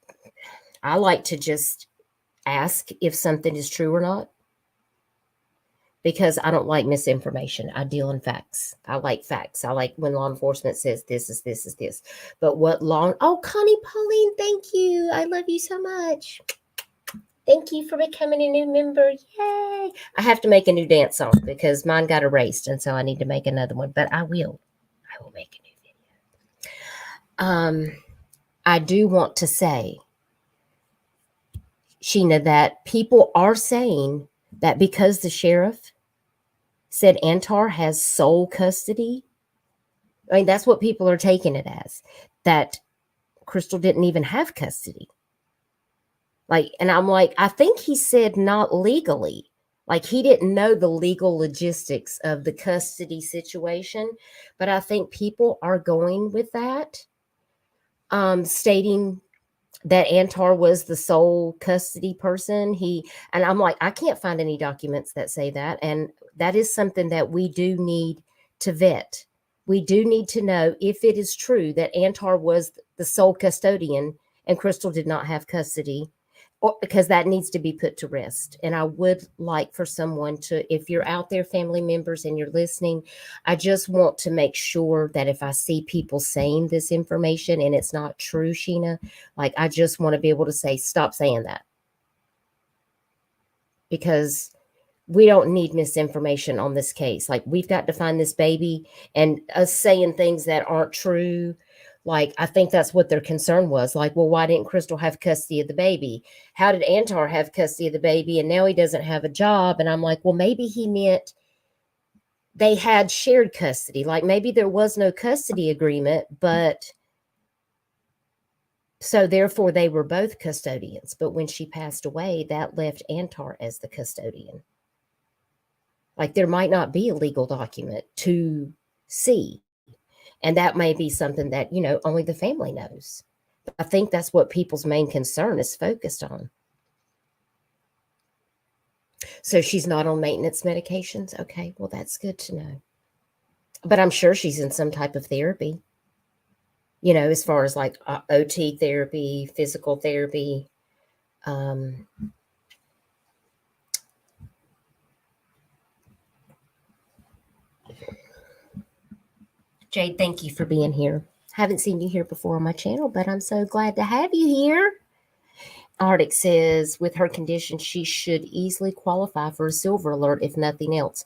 I like to just ask if something is true or not, because I don't like misinformation. I deal in facts. I like facts. I like when law enforcement says this is this. But what oh, Connie Pauline, thank you. I love you so much. Thank you for becoming a new member. Yay. I have to make a new dance song because mine got erased. And so I need to make another one, but I will make a new video. I do want to say, Sheena, that people are saying that because the sheriff said Antar has sole custody, I mean, that's what people are taking it as, that Crystal didn't even have custody. Like, and I'm like, I think he said not legally. Like, he didn't know the legal logistics of the custody situation. But I think people are going with that, stating that Antar was the sole custody person. And I'm like, I can't find any documents that say that. And that is something that we do need to vet. We do need to know if it is true that Antar was the sole custodian and Crystal did not have custody, or because that needs to be put to rest. And I would like for someone to, if you're out there, family members, and you're listening, I just want to make sure that if I see people saying this information and it's not true, Sheena, like, I just want to be able to say, stop saying that. Because we don't need misinformation on this case. Like, we've got to find this baby, and us saying things that aren't true. Like, I think that's what their concern was. Like, well, why didn't Crystal have custody of the baby? How did Antar have custody of the baby? And now he doesn't have a job. And I'm like, well, maybe he meant they had shared custody. Like, maybe there was no custody agreement, but so therefore they were both custodians. But when she passed away, that left Antar as the custodian. Like there might not be a legal document to see. And that may be something that, only the family knows. But I think that's what people's main concern is focused on. So she's not on maintenance medications. Okay, well, that's good to know. But I'm sure she's in some type of therapy, as far as like OT therapy, physical therapy. Jade, thank you for being here. Haven't seen you here before on my channel, but I'm so glad to have you here. Arctic says, with her condition, she should easily qualify for a silver alert, if nothing else.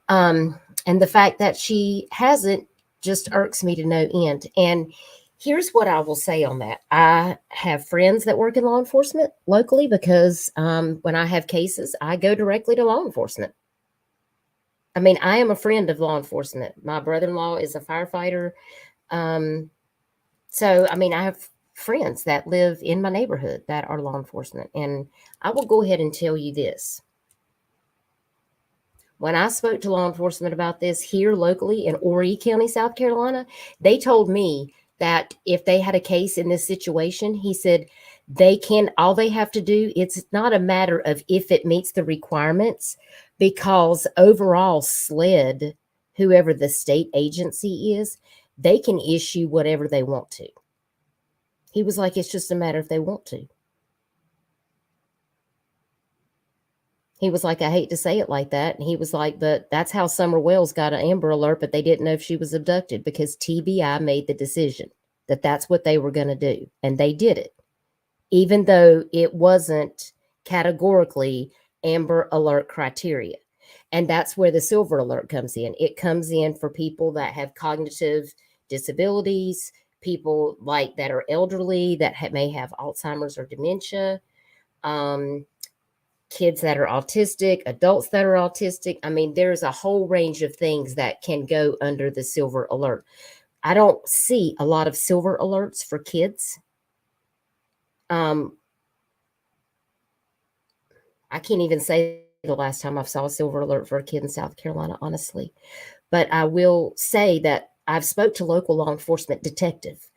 And the fact that she hasn't just irks me to no end. And here's what I will say on that. I have friends that work in law enforcement locally because when I have cases, I go directly to law enforcement. I mean, I am a friend of law enforcement. My brother-in-law is a firefighter. So, I mean, I have friends that live in my neighborhood that are law enforcement. And I will go ahead and tell you this. When I spoke to law enforcement about this here locally in Horry County, South Carolina, they told me that if they had a case in this situation, he said all they have to do, it's not a matter of if it meets the requirements, because overall SLED, whoever the state agency is, they can issue whatever they want to. He was like, it's just a matter if they want to. He was like, I hate to say it like that. And he was like, but that's how Summer Wells got an Amber Alert, but they didn't know if she was abducted because TBI made the decision that that's what they were going to do. And they did it, even though it wasn't categorically Amber Alert criteria. And that's where the Silver Alert comes in. It comes in for people that have cognitive disabilities, people like that are elderly, that may have Alzheimer's or dementia, kids that are autistic, adults that are autistic. I mean, there's a whole range of things that can go under the Silver Alert. I don't see a lot of Silver Alerts for kids. I can't even say the last time I saw a Silver Alert for a kid in South Carolina, honestly. But I will say that I've spoke to local law enforcement detective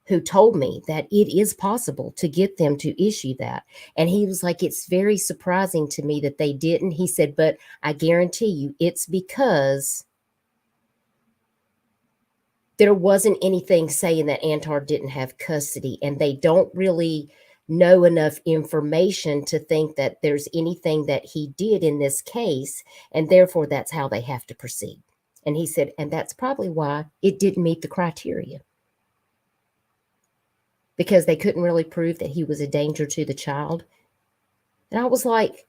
who told me that it is possible to get them to issue that. And he was like, it's very surprising to me that they didn't. He said, but I guarantee you it's because there wasn't anything saying that Antar didn't have custody, and they don't really know enough information to think that there's anything that he did in this case, and therefore that's how they have to proceed. And he said, and that's probably why it didn't meet the criteria, because they couldn't really prove that he was a danger to the child. And I was like,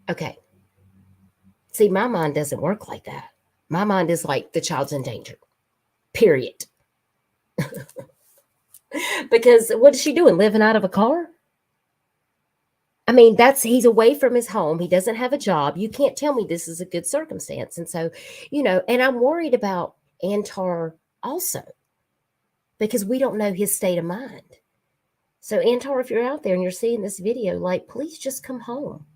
okay. See, my mind doesn't work like that. My mind is like, the child's in danger, period. Because what is she doing? Living out of a car? I mean, he's away from his home. He doesn't have a job. You can't tell me this is a good circumstance. And so, and I'm worried about Antar also, because we don't know his state of mind. So Antar, if you're out there and you're seeing this video, like, please just come home.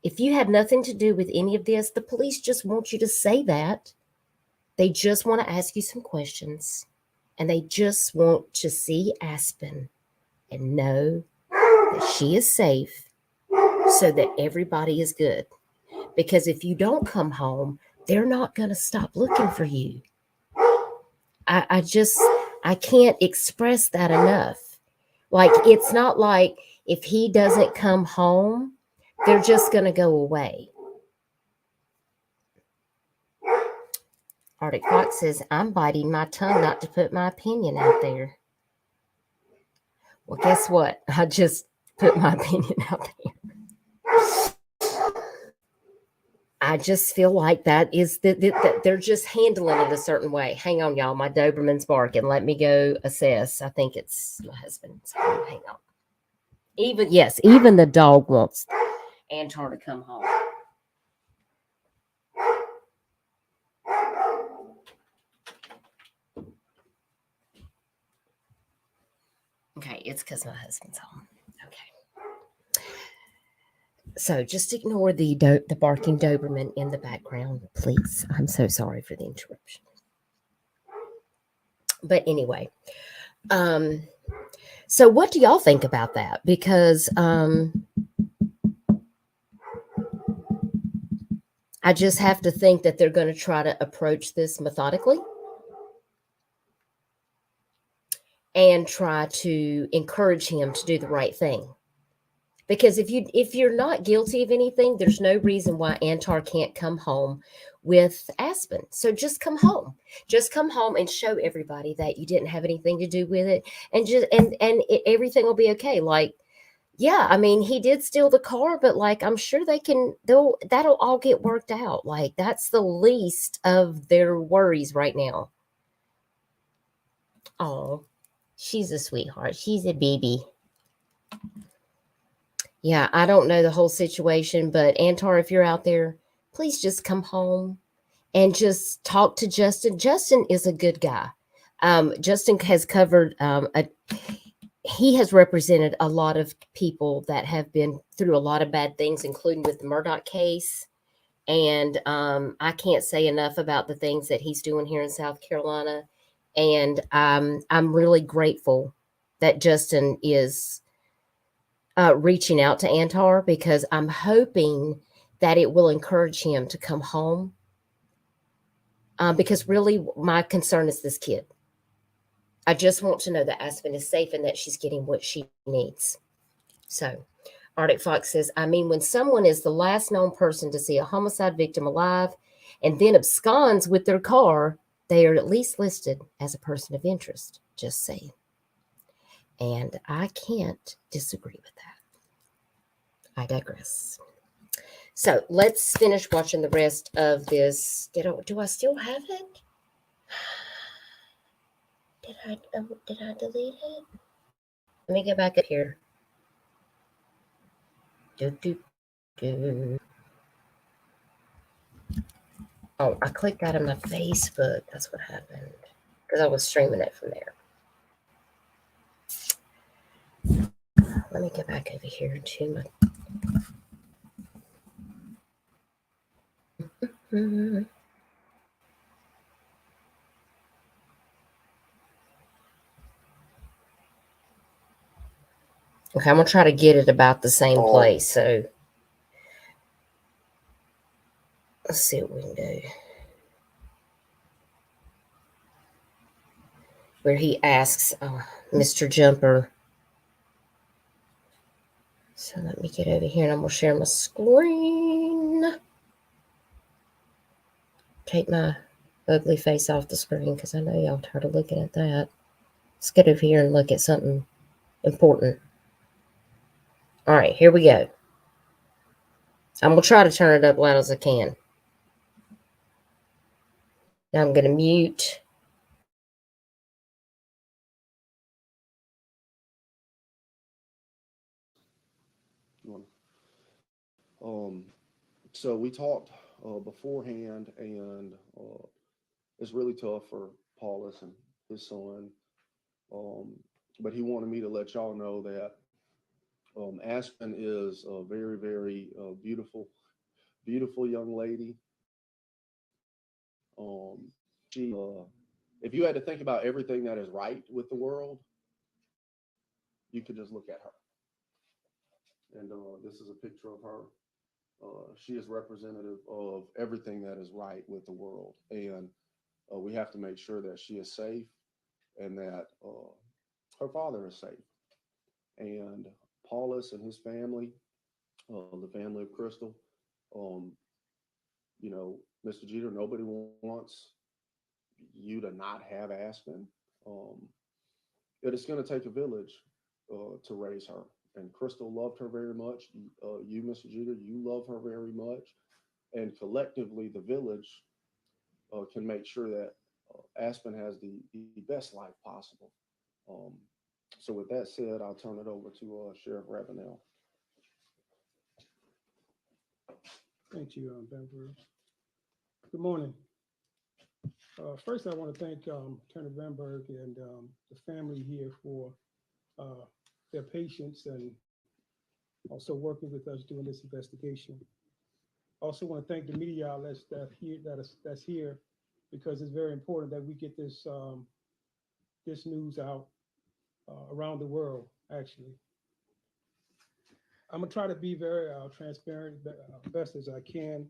If you had nothing to do with any of this, the police just want you to say that. They just want to ask you some questions, and they just want to see Aspen and know that she is safe so that everybody is good. Because if you don't come home, they're not going to stop looking for you. I can't express that enough. Like, it's not like if he doesn't come home, they're just going to go away. Arctic Fox says, I'm biting my tongue not to put my opinion out there. Well, guess what? I just put my opinion out there. I just feel like that is that they're just handling it a certain way. Hang on, y'all. My Doberman's barking. Let me go assess. I think it's my husband's. Hang on. Even the dog wants Antar to come home. Okay, it's because my husband's home. Okay. So just ignore the barking Doberman in the background, please. I'm so sorry for the interruption. But anyway, so what do y'all think about that? Because I just have to think that they're going to try to approach this methodically and try to encourage him to do the right thing. Because if you're not guilty of anything, there's no reason why Antar can't come home with Aspen. So just come home. Just come home and show everybody that you didn't have anything to do with it, and everything will be okay. Like, yeah, I mean, he did steal the car, but like, I'm sure that'll all get worked out. Like, that's the least of their worries right now. Oh, she's a sweetheart. She's a baby. Yeah, I don't know the whole situation, but Antar, if you're out there, please just come home and just talk to Justin. Justin is a good guy. Justin has covered, he has represented a lot of people that have been through a lot of bad things, including with the Murdoch case. And I can't say enough about the things that he's doing here in South Carolina. And I'm really grateful that Justin is reaching out to Antar, because I'm hoping that it will encourage him to come home. Because really, my concern is this kid. I just want to know that Aspen is safe and that she's getting what she needs. So, Arctic Fox says, I mean, when someone is the last known person to see a homicide victim alive and then absconds with their car, they are at least listed as a person of interest. Just saying. And I can't disagree with that. I digress. So let's finish watching the rest of this. Do I still have it? Did I delete it? Let me get back up here. Oh, I clicked out of my Facebook. That's what happened, because I was streaming it from there. Let me get back over here to my. Okay, I'm gonna try to get it about the same place. So let's see what we can do. Where he asks Mr. Jumper. So let me get over here and I'm gonna share my screen. Take my ugly face off the screen because I know y'all tired of looking at that. Let's get over here and look at something important. All right, here we go. I'm going to try to turn it up loud as I can. Now I'm going to mute. So we talked beforehand, and it's really tough for Paulus and his son. But he wanted me to let y'all know that Aspen is a very, very beautiful young lady. She, if you had to think about everything that is right with the world, you could just look at her. And this is a picture of her. She is representative of everything that is right with the world. And we have to make sure that she is safe and that her father is safe. And Paulus and his family, the family of Crystal, you know, Mr. Jeter, nobody wants you to not have Aspen. But it's going to take a village to raise her. And Crystal loved her very much. You, Mr. Jeter, you love her very much. And collectively, the village can make sure that Aspen has the best life possible. So with that said, I'll turn it over to Sheriff Ravenell. Thank you, Benver. Good morning. First, I want to thank Attorney Benberg and the family here for their patience and also working with us doing this investigation. Also want to thank the media outlets that's here, because it's very important that we get this this news out around the world, actually. I'm gonna try to be very transparent, best as I can.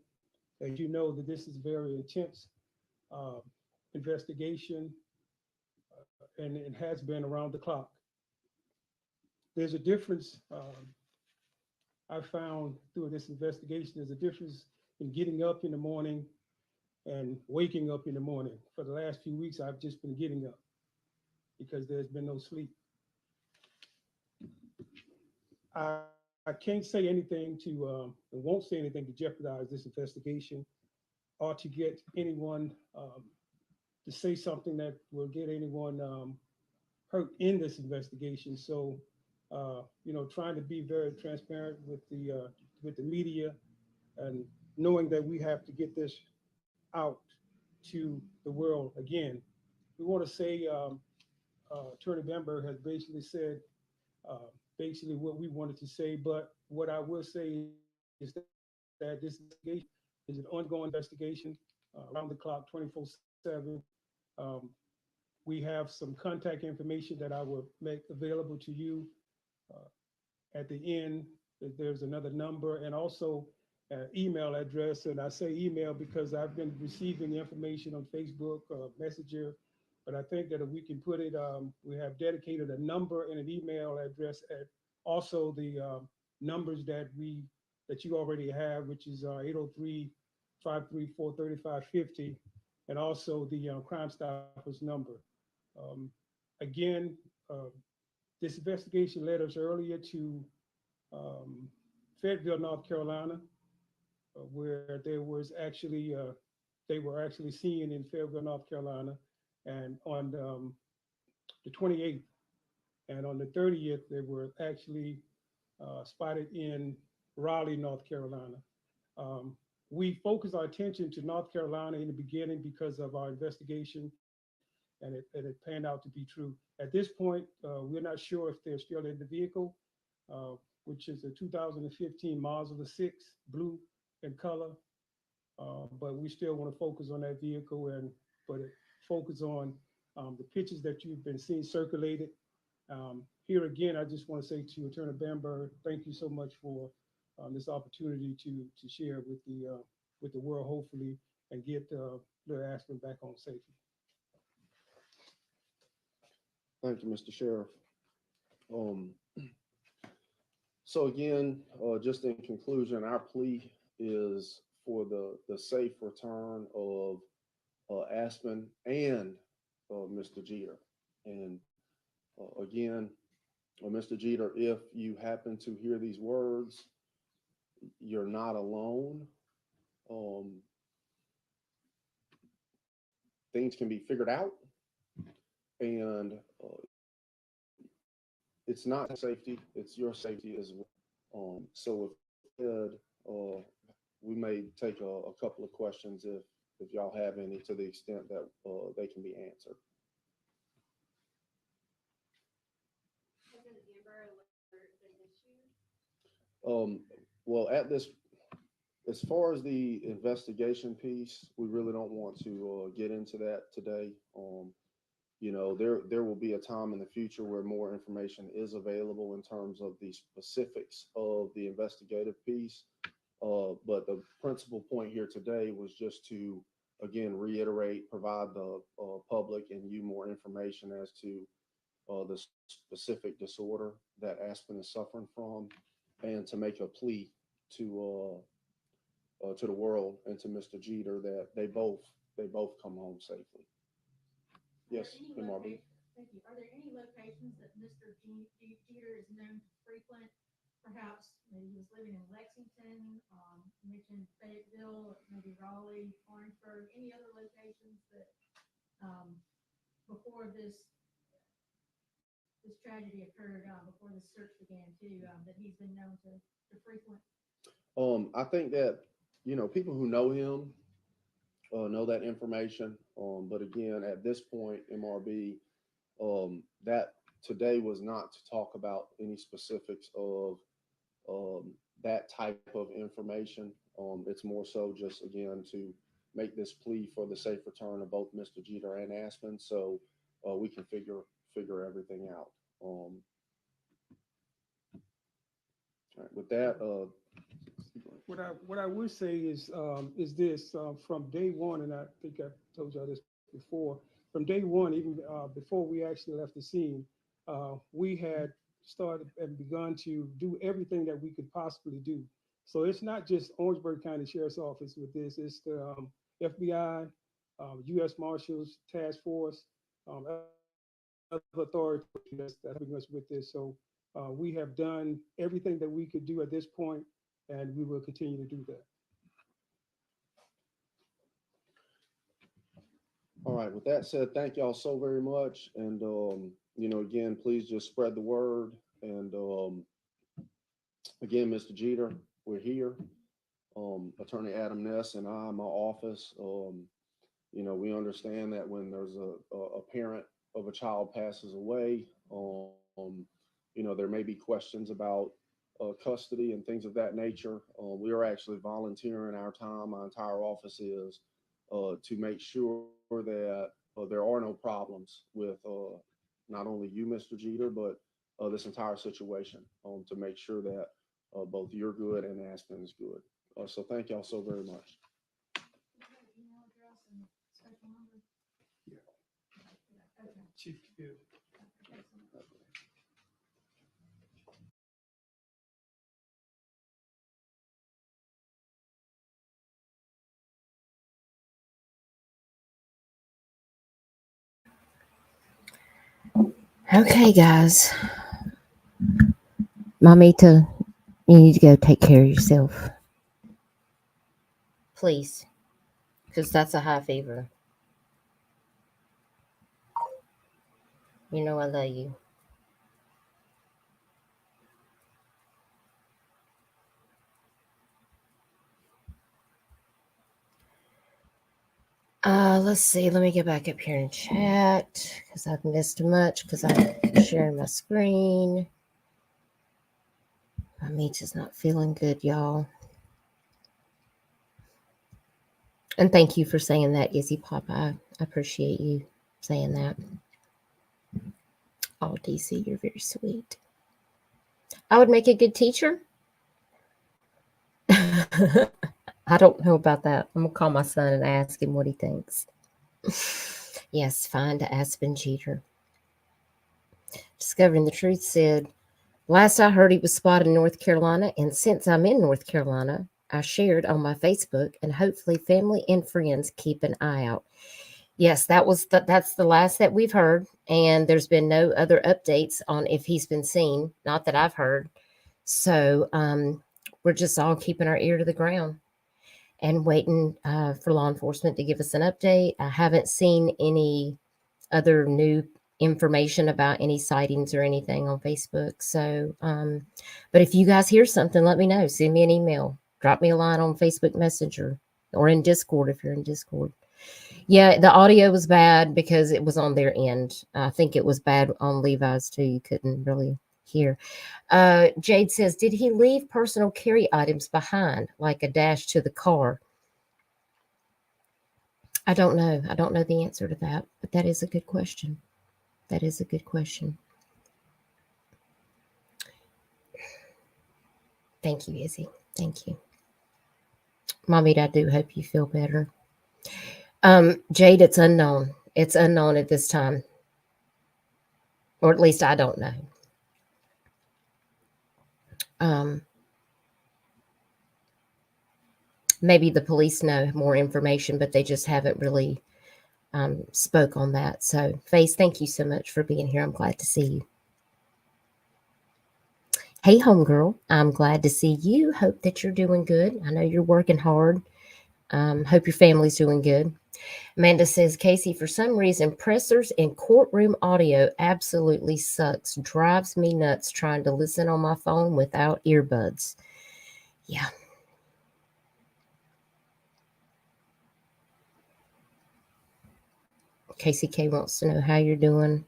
As you know, that this is very intense investigation, and it has been around the clock. There's a difference I found through this investigation. There's a difference in getting up in the morning and waking up in the morning. For the last few weeks, I've just been getting up because there's been no sleep. I can't say anything to, and won't say anything to jeopardize this investigation or to get anyone to say something that will get anyone hurt in this investigation. So, you know, trying to be very transparent with the media, and knowing that we have to get this out to the world. Again, we want to say Attorney Bamberg has basically said basically what we wanted to say, but what I will say is that this investigation is an ongoing investigation around the clock, 24/7. We have some contact information that I will make available to you at the end. There's another number and also an email address. And I say email because I've been receiving information on Facebook, Messenger, but I think that if we can put it, we have dedicated a number and an email address at also the numbers that you already have, which is 803-534-3550, and also the Crime Stoppers number. Again, this investigation led us earlier to Fayetteville, North Carolina, where there was actually, they were actually seen in Fayetteville, North Carolina, and on the 28th, and on the 30th, they were actually spotted in Raleigh, North Carolina. We focused our attention to North Carolina in the beginning because of our investigation, and it panned out to be true. At this point, we're not sure if they're still in the vehicle, which is a 2015 Mazda 6, blue in color. But we still want to focus on that vehicle but focus on the pictures that you've been seeing circulated. Here again, I just want to say to Attorney Bamberg, thank you so much for this opportunity to share with the world, hopefully, and get little Aspen back home safely. Thank you, Mr. Sheriff. So again, just in conclusion, our plea is for the safe return of Aspen and Mr. Jeter. And again, Mr. Jeter, if you happen to hear these words, you're not alone. Things can be figured out, and it's not safety, it's your safety as well. So if we may take a couple of questions if y'all have any, to the extent that they can be answered. Well, as far as the investigation piece, we really don't want to get into that today. You know, there will be a time in the future where more information is available in terms of the specifics of the investigative piece. But the principal point here today was just to, again, reiterate, provide the public and you more information as to the specific disorder that Aspen is suffering from, and to make a plea to the world and to Mr. Jeter that they both come home safely. Yes, MRB. Thank you. Are there any locations that Mr. Jeter is known to frequent? Perhaps maybe he was living in Lexington, mentioned Fayetteville, maybe Raleigh, Orangeburg, any other locations that before this tragedy occurred, before this search began too, that he's been known to frequent? I think that, you know, people who know him know that information. But again, at this point, MRB, that today was not to talk about any specifics of that type of information. It's more so just, again, to make this plea for the safe return of both Mr. Jeter and Aspen, so we can figure everything out. All right, with that, what I would say is this, from day one, and I think I told y'all this before, from day one, even before we actually left the scene, we had started and begun to do everything that we could possibly do. So it's not just Orangeburg County Sheriff's Office with this, it's the FBI, U.S. Marshals Task Force, other authorities that's helping us with this. So we have done everything that we could do at this point, and we will continue to do that. all right, with that said, thank y'all so very much. And, again, please just spread the word. And again, Mr. Jeter, we're here. Attorney Adam Ness and I, my office, we understand that when there's a parent of a child passes away, there may be questions about custody and things of that nature. We are actually volunteering our time, my entire office is, to make sure that there are no problems with not only you, Mr. Jeter, but this entire situation, to make sure that both you're good and Aspen is good. So thank y'all so very much. Email address and special number? Yeah. Okay. Chief Gill. Okay, guys. Mamita, you need to go take care of yourself. Please. Because that's a high fever. You know I love you. Let's see. Let me get back up here and chat because I've missed much because I'm sharing my screen. My meat is not feeling good, y'all. And thank you for saying that, Izzy Pop. I appreciate you saying that. Oh, DC, you're very sweet. I would make a good teacher. I don't know about that. I'm going to call my son and ask him what he thinks. Yes, find Aspen Jeter. Discovering the Truth said, last I heard he was spotted in North Carolina, and since I'm in North Carolina, I shared on my Facebook, and hopefully family and friends keep an eye out. Yes, that's the last that we've heard, and there's been no other updates on if he's been seen, not that I've heard. So we're just all keeping our ear to the ground and waiting for law enforcement to give us an update. I haven't seen any other new information about any sightings or anything on Facebook. So, but if you guys hear something, let me know. Send me an email. Drop me a line on Facebook Messenger or in Discord if you're in Discord. Yeah, the audio was bad because it was on their end. I think it was bad on Levi's too. You couldn't really hear. Jade says, did he leave personal carry items behind, like a dash to the car? I don't know. I don't know the answer to that, but that is a good question. That is a good question. Thank you, Izzy. Thank you. Mommy, I do hope you feel better. Jade, it's unknown. It's unknown at this time. Or at least I don't know. Maybe the police know more information, but they just haven't really spoke on that. So, Faith, thank you so much for being here. I'm glad to see you. Hey, homegirl, I'm glad to see you. Hope that you're doing good. I know you're working hard. Hope your family's doing good. Amanda says, Casey, for some reason, pressers and courtroom audio absolutely sucks. Drives me nuts trying to listen on my phone without earbuds. Yeah. Casey K wants to know how you're doing.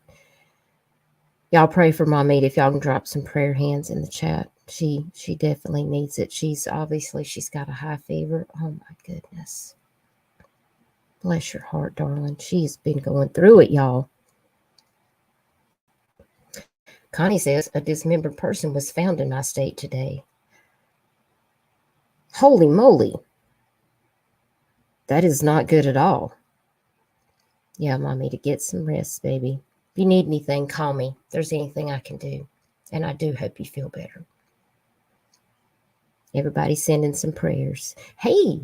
Y'all pray for Mommy if y'all can drop some prayer hands in the chat. She definitely needs it. She's got a high fever. Oh my goodness. Bless your heart, darling. She's been going through it, y'all. Connie says a dismembered person was found in my state today. Holy moly. That is not good at all. Yeah, Mommy, to get some rest, baby. If you need anything, call me. If there's anything I can do. And I do hope you feel better. Everybody sending some prayers. Hey,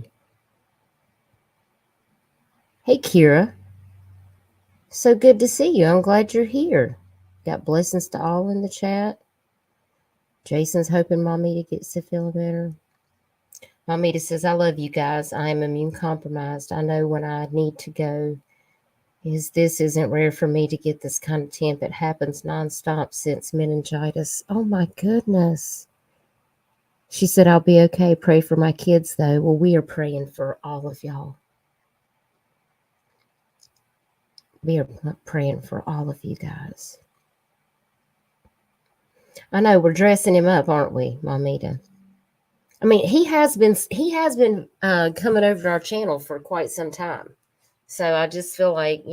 Kira. So good to see you. I'm glad you're here. Got blessings to all in the chat. Jason's hoping Mommy gets to feel better. Mommy says, I love you guys. I am immune compromised. I know when I need to go. This isn't rare for me to get this kind of temp. It happens nonstop since meningitis. Oh my goodness. She said, I'll be okay. Pray for my kids, though. Well, we are praying for all of y'all. We are praying for all of you guys. I know we're dressing him up, aren't we, Mamita? I mean, he has been coming over to our channel for quite some time. So I just feel like,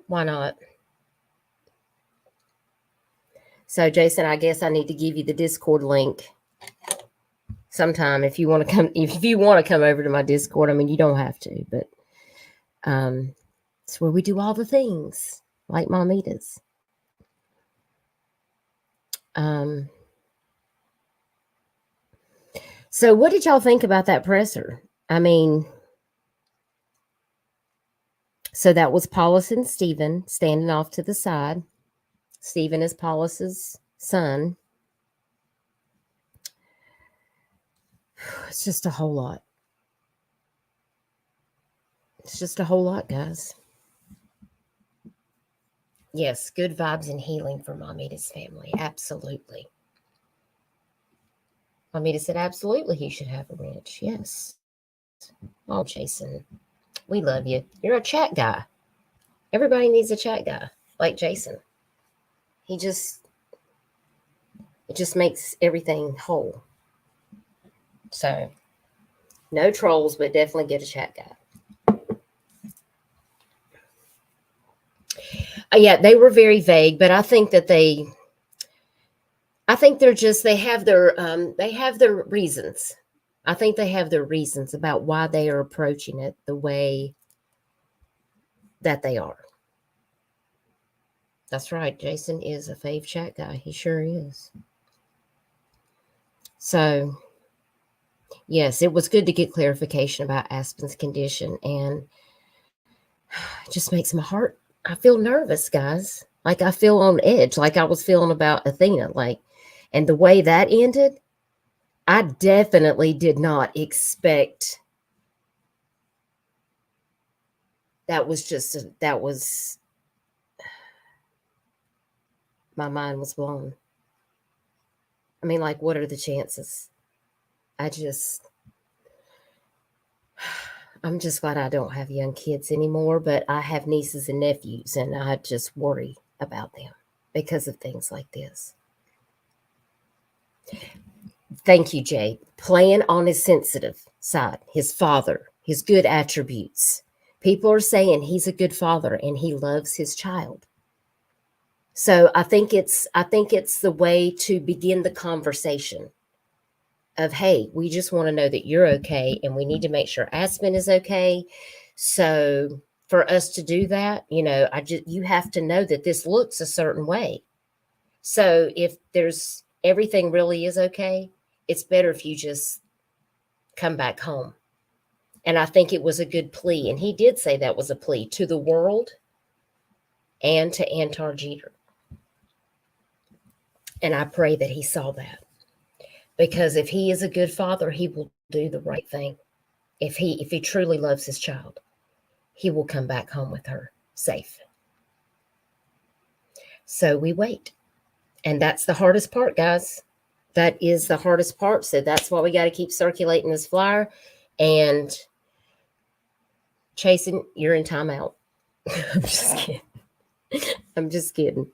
why not? So Jason, I guess I need to give you the Discord link sometime if you want to come. If you want to come over to my Discord, I mean, you don't have to, but it's where we do all the things like Mamita's. So what did y'all think about that presser? I mean, so that was Paulus and Stephen standing off to the side. Stephen is Paulus's son. It's just a whole lot. It's just a whole lot, guys. Yes, good vibes and healing for Mamita's family. Absolutely. Mamita said, absolutely, he should have a wrench. Yes. Oh, Jason, we love you. You're a chat guy. Everybody needs a chat guy like Jason. It just makes everything whole. So, no trolls, but definitely get a chat guy. Yeah, they were very vague, but I think that they have their reasons. I think they have their reasons about why they are approaching it the way that they are. That's right. Jason is a fave chat guy. He sure is. So, yes, it was good to get clarification about Aspen's condition, and it just makes my heart, I feel nervous, guys. Like I feel on edge, like I was feeling about Athena, and the way that ended, I definitely did not expect. That was my mind was blown. I mean, what are the chances? I'm just glad I don't have young kids anymore, but I have nieces and nephews, and I just worry about them because of things like this. Thank you, Jay. Playing on his sensitive side, his father, his good attributes. People are saying he's a good father and he loves his child. So I think it's the way to begin the conversation of, hey, we just want to know that you're okay, and we need to make sure Aspen is okay. So for us to do that, you have to know that this looks a certain way. So if everything really is okay, it's better if you just come back home. And I think it was a good plea. And he did say that was a plea to the world and to Antar Jeter. And I pray that he saw that. Because if he is a good father, he will do the right thing. If he truly loves his child, he will come back home with her safe. So we wait. And that's the hardest part, guys. That is the hardest part. So that's why we got to keep circulating this flyer. And Chasen, you're in timeout. I'm just kidding. I'm just kidding.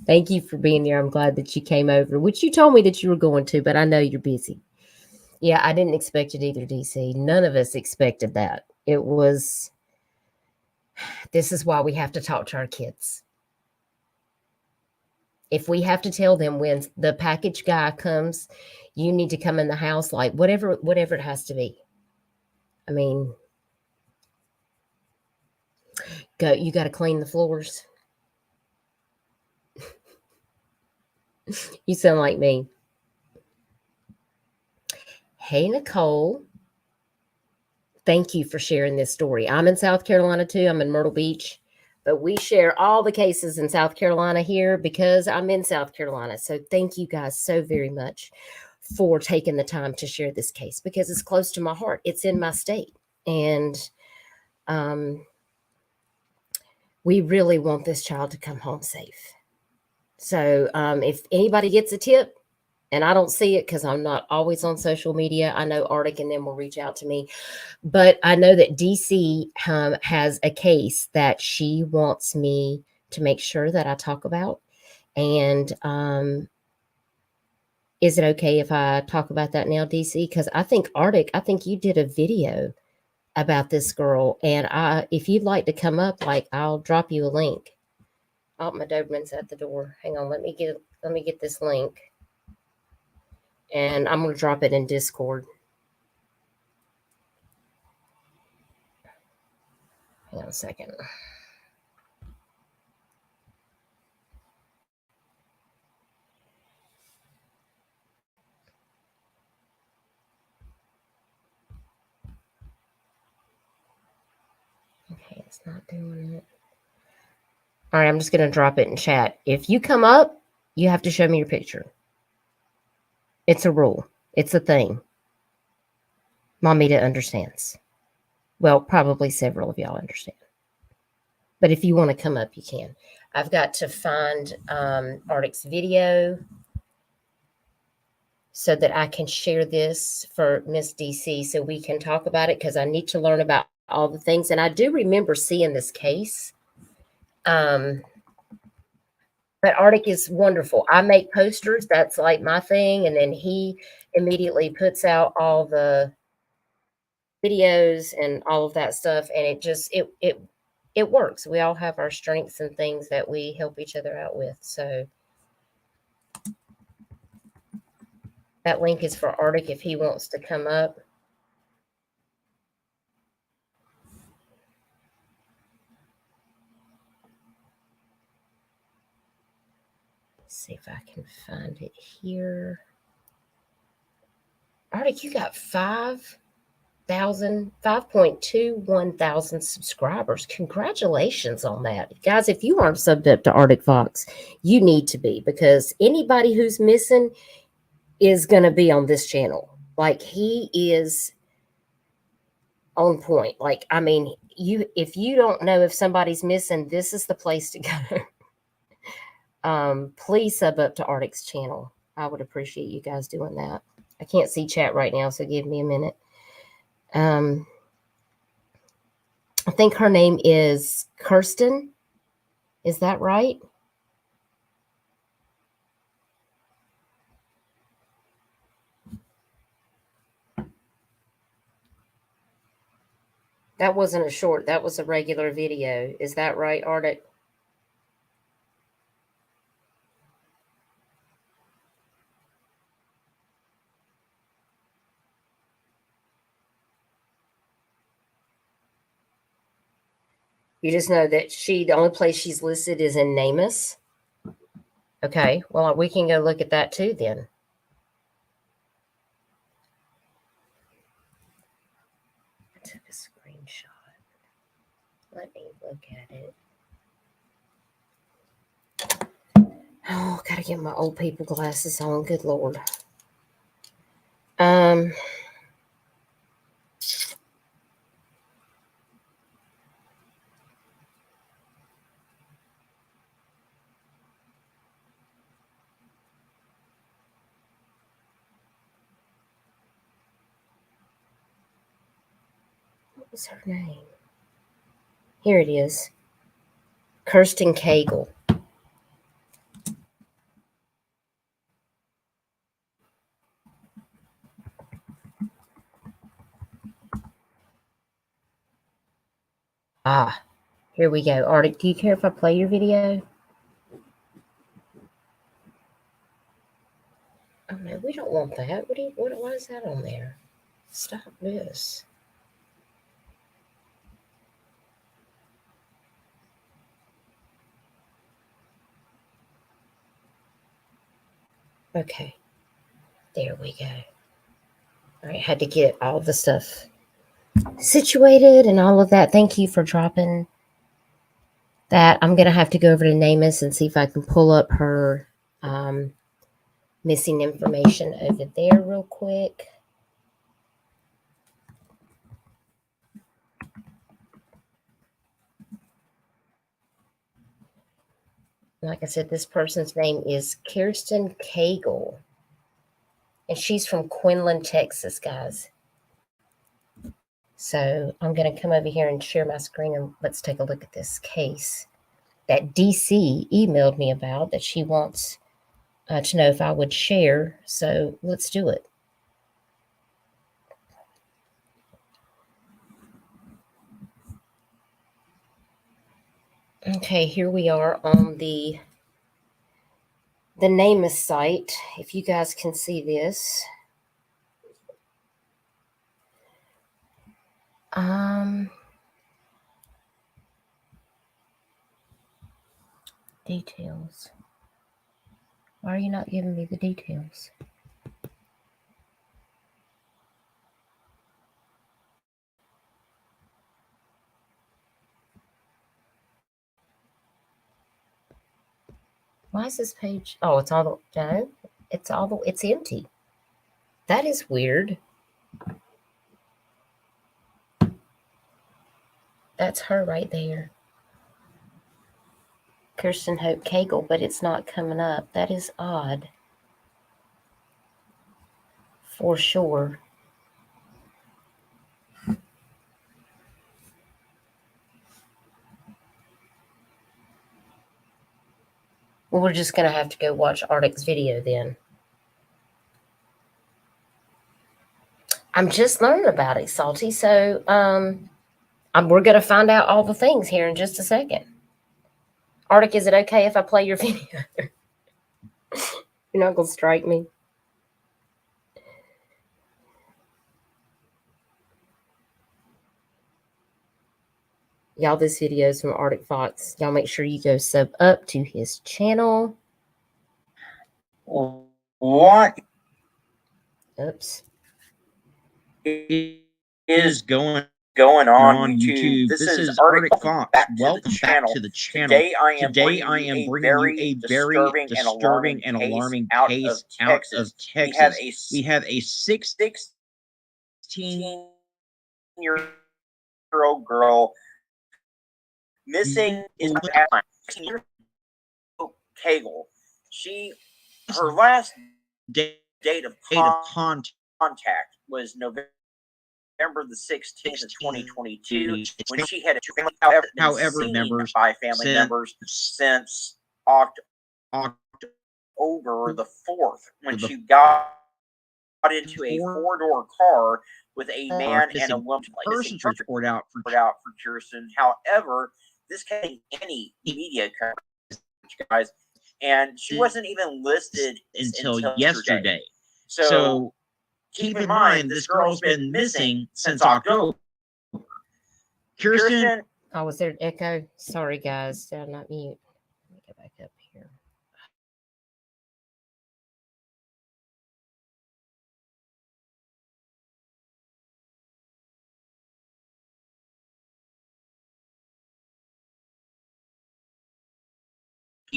Thank you for being there. I'm glad that you came over, which you told me that you were going to, but I know you're busy. Yeah, I didn't expect it either, DC. None of us expected that. It was, this is why we have to talk to our kids. If we have to tell them when the package guy comes, you need to come in the house, like whatever it has to be. I mean, you got to clean the floors. You sound like me. Hey, Nicole. Thank you for sharing this story. I'm in South Carolina too. I'm in Myrtle Beach, but we share all the cases in South Carolina here because I'm in South Carolina. So thank you guys so very much for taking the time to share this case because it's close to my heart. It's in my state. And we really want this child to come home safe. So if anybody gets a tip, and I don't see it because I'm not always on social media, I know Arctic and them will reach out to me. But I know that DC has a case that she wants me to make sure that I talk about. And is it okay if I talk about that now, DC? Because I think Arctic, I think you did a video about this girl. And if you'd like to come up, like I'll drop you a link. Oh, my Doberman's at the door. Hang on, let me get this link. And I'm going to drop it in Discord. Hang on a second. Okay, it's not doing it. All right, I'm just going to drop it in chat. If you come up, you have to show me your picture. It's a rule. It's a thing. Momita understands. Well, probably several of y'all understand. But if you want to come up, you can. I've got to find Arctic's video so that I can share this for Miss DC so we can talk about it because I need to learn about all the things. And I do remember seeing this case. But Arctic is wonderful. I make posters. That's like my thing. And then he immediately puts out all the videos and all of that stuff. And it works. We all have our strengths and things that we help each other out with. So that link is for Arctic if he wants to come up. Let's see if I can find it here. Arctic, you got 5.21 thousand subscribers. Congratulations on that. Guys, if you aren't subbed up to Arctic Fox, you need to be because anybody who's missing is going to be on this channel. Like he is on point. Like, I mean, if you don't know if somebody's missing, this is the place to go. Please sub up to Arctic's channel. I would appreciate you guys doing that. I can't see chat right now, so give me a minute. I think her name is Kirsten. Is that right? That wasn't a short. That was a regular video. Is that right, Arctic? You just know that the only place she's listed is in NamUs. Okay, well, we can go look at that too then. I took a screenshot. Let me look at it. Oh, gotta get my old people glasses on. Good Lord. What was her name? Here it is. Kirsten Cagle. Ah, here we go. Arctic, do you care if I play your video? Oh no, we don't want that. Why is that on there? Stop this. Okay. There we go. All right, had to get all the stuff situated and all of that. Thank you for dropping that. I'm going to have to go over to NamUs and see if I can pull up her missing information over there real quick. Like I said, this person's name is Kirsten Cagle, and she's from Quinlan, Texas, guys. So I'm going to come over here and share my screen, and let's take a look at this case that DC emailed me about that she wants to know if I would share. So let's do it. Okay, here we are on the NamUs site. If you guys can see this. Details. Why are you not giving me the details? Why is this page? Oh, it's all the, no, it's empty. That is weird. That's her right there. Kirsten Hope Cagle, but it's not coming up. That is odd. For sure. Well, we're just going to have to go watch Arctic's video then. I'm just learning about it, Salty. So we're going to find out all the things here in just a second. Arctic, is it okay if I play your video? You're not going to strike me? Y'all, this video is from Arctic Fox. Y'all make sure you go sub up to his channel. What Oops. is going on YouTube? This is Arctic Fox. Welcome back to the channel. Today I am bringing you a very disturbing and alarming case out of Texas. We have a 16-year-old girl missing in Cagle. Her last date of contact was November the 16th of 2022 when she had however members by family members since October the 4th when she got into a four-door car with a man and a woman. Persons report out for Kirsten. However, this came any media coverage, guys, and she wasn't even listed until yesterday. So keep in mind, this girl's been missing since October. Kirsten. Oh, was there an echo? Sorry, guys. Did I not mute? Let me go back up here.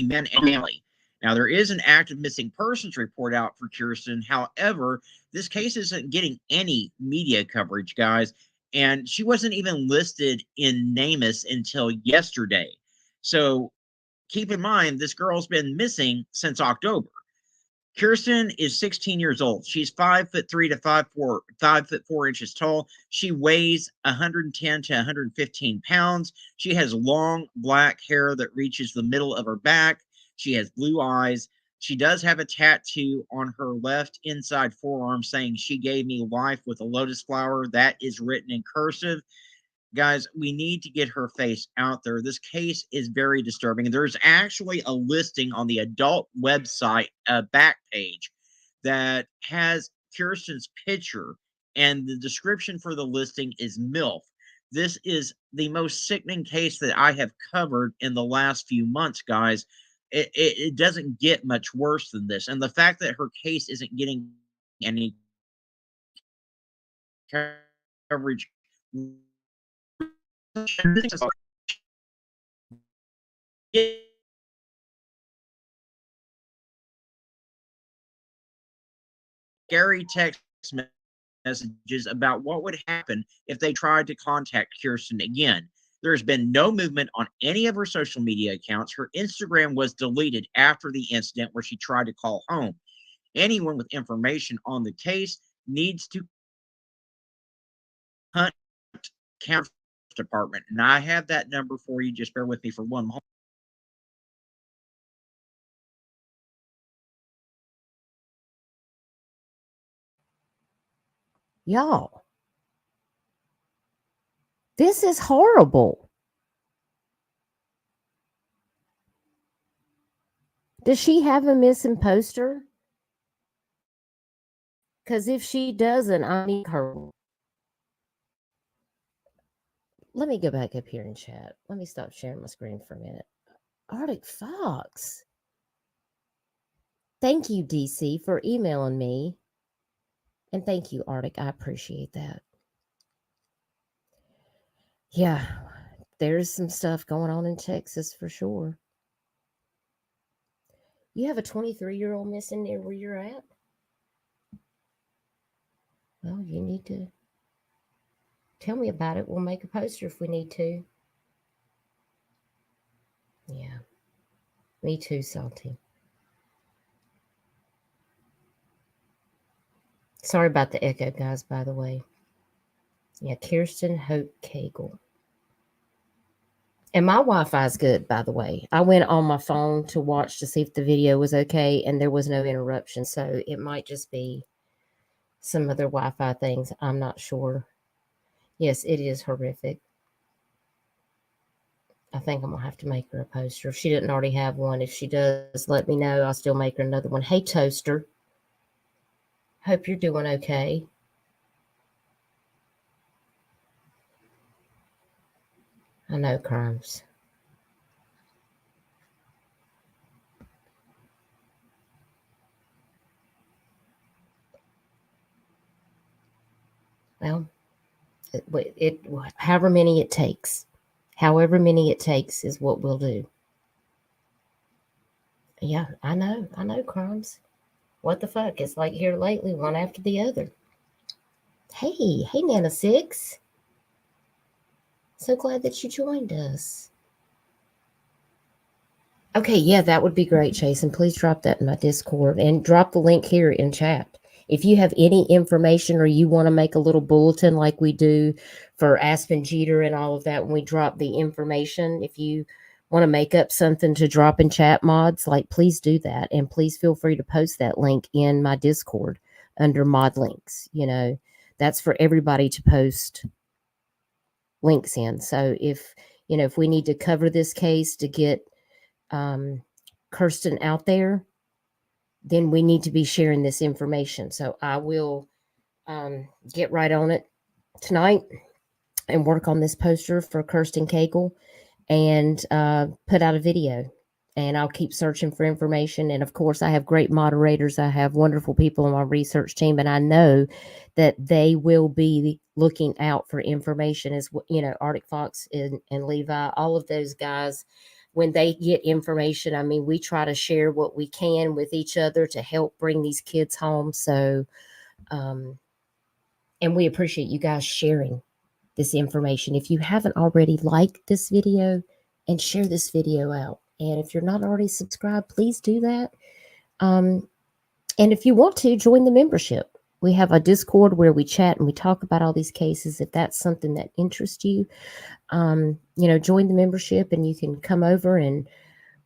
Men and family. Now, there is an active missing persons report out for Kirsten. However, this case isn't getting any media coverage, guys, and she wasn't even listed in NamUs until yesterday. So keep in mind, this girl's been missing since October. Kirsten is 16 years old. She's 5'3" to 5'4", 5'4" tall. She weighs 110 to 115 pounds. She has long black hair that reaches the middle of her back. She has blue eyes. She does have a tattoo on her left inside forearm saying "She gave me life" with a lotus flower. That is written in cursive. Guys, we need to get her face out there. This case is very disturbing. There's actually a listing on the adult website back page that has Kirsten's picture, and the description for the listing is MILF. This is the most sickening case that I have covered in the last few months, guys. It doesn't get much worse than this. And the fact that her case isn't getting any coverage. Scary text messages about what would happen if they tried to contact Kirsten again. There's been no movement on any of her social media accounts. Her Instagram was deleted after the incident where she tried to call home. Anyone with information on the case needs to hunt county department. And I have that number for you. Just bear with me for one moment. Y'all, this is horrible. Does she have a missing poster? Because if she doesn't, I need her. Let me go back up here and chat. Let me stop sharing my screen for a minute. Arctic Fox. Thank you, DC, for emailing me. And thank you, Arctic. I appreciate that. Yeah, there's some stuff going on in Texas for sure. You have a 23-year-old missing near where you're at? Well, you need to tell me about it. We'll make a poster if we need to. Yeah, me too, Salty. Sorry about the echo, guys, by the way. Yeah, Kirsten Hope Cagle. And my Wi-Fi is good, by the way. I went on my phone to watch to see if the video was okay, and there was no interruption. So it might just be some other Wi-Fi things. I'm not sure. Yes, it is horrific. I think I'm going to have to make her a poster. If she didn't already have one, if she does, let me know. I'll still make her another one. Hey, Toaster. Hope you're doing okay. I know, Crimes. Well, however many it takes. However many it takes is what we'll do. Yeah, I know, Crimes. What the fuck? It's like here lately, one after the other. Hey, Nana Six. So glad that you joined us. Okay, yeah, that would be great, Chase. And please drop that in my Discord and drop the link here in chat. If you have any information or you want to make a little bulletin like we do for Aspen Jeter and all of that, when we drop the information, if you want to make up something to drop in chat mods, like please do that. And please feel free to post that link in my Discord under mod links. You know, that's for everybody to post links in. So if we need to cover this case to get Kirsten out there, then we need to be sharing this information. So I will get right on it tonight and work on this poster for Kirsten Cagle and put out a video. And I'll keep searching for information. And of course, I have great moderators. I have wonderful people on my research team, and I know that they will be looking out for information as Arctic Fox and Levi, all of those guys. When they get information, I mean, we try to share what we can with each other to help bring these kids home. So, and we appreciate you guys sharing this information. If you haven't already, like this video and share this video out. And if you're not already subscribed, please do that. And if you want to join the membership, we have a Discord where we chat and we talk about all these cases. If that's something that interests you, join the membership and you can come over and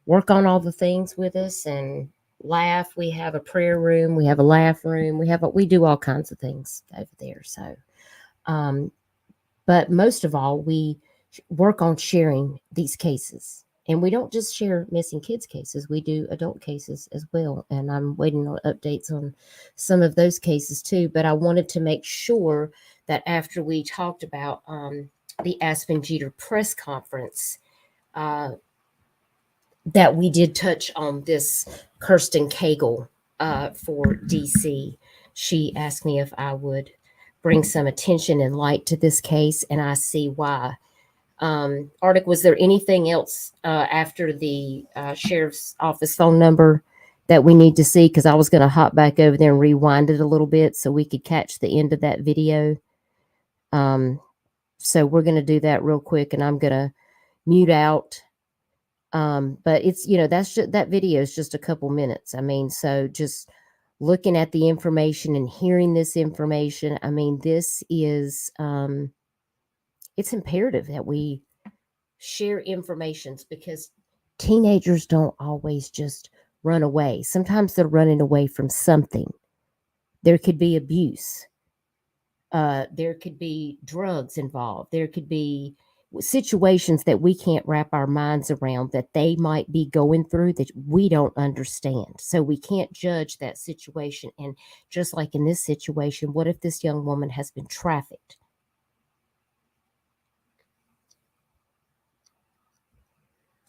work on all the things with us and laugh. We have a prayer room. We have a laugh room. We do all kinds of things over there. So, but most of all, we work on sharing these cases. And we don't just share missing kids cases, we do adult cases as well. And I'm waiting on updates on some of those cases too. But I wanted to make sure that after we talked about the Aspen Jeter press conference, that we did touch on this Kirsten Cagle for DC. She asked me if I would bring some attention and light to this case, and I see why. Arctic, was there anything else after the sheriff's office phone number that we need to see? Because I was going to hop back over there and rewind it a little bit so we could catch the end of that video. So we're going to do that real quick, and I'm going to mute out. But it's, that video is just a couple minutes. I mean, so just looking at the information and hearing this information, I mean, this is, it's imperative that we share informations because teenagers don't always just run away. Sometimes they're running away from something. There could be abuse. There could be drugs involved. There could be situations that we can't wrap our minds around that they might be going through that we don't understand. So we can't judge that situation. And just like in this situation, what if this young woman has been trafficked?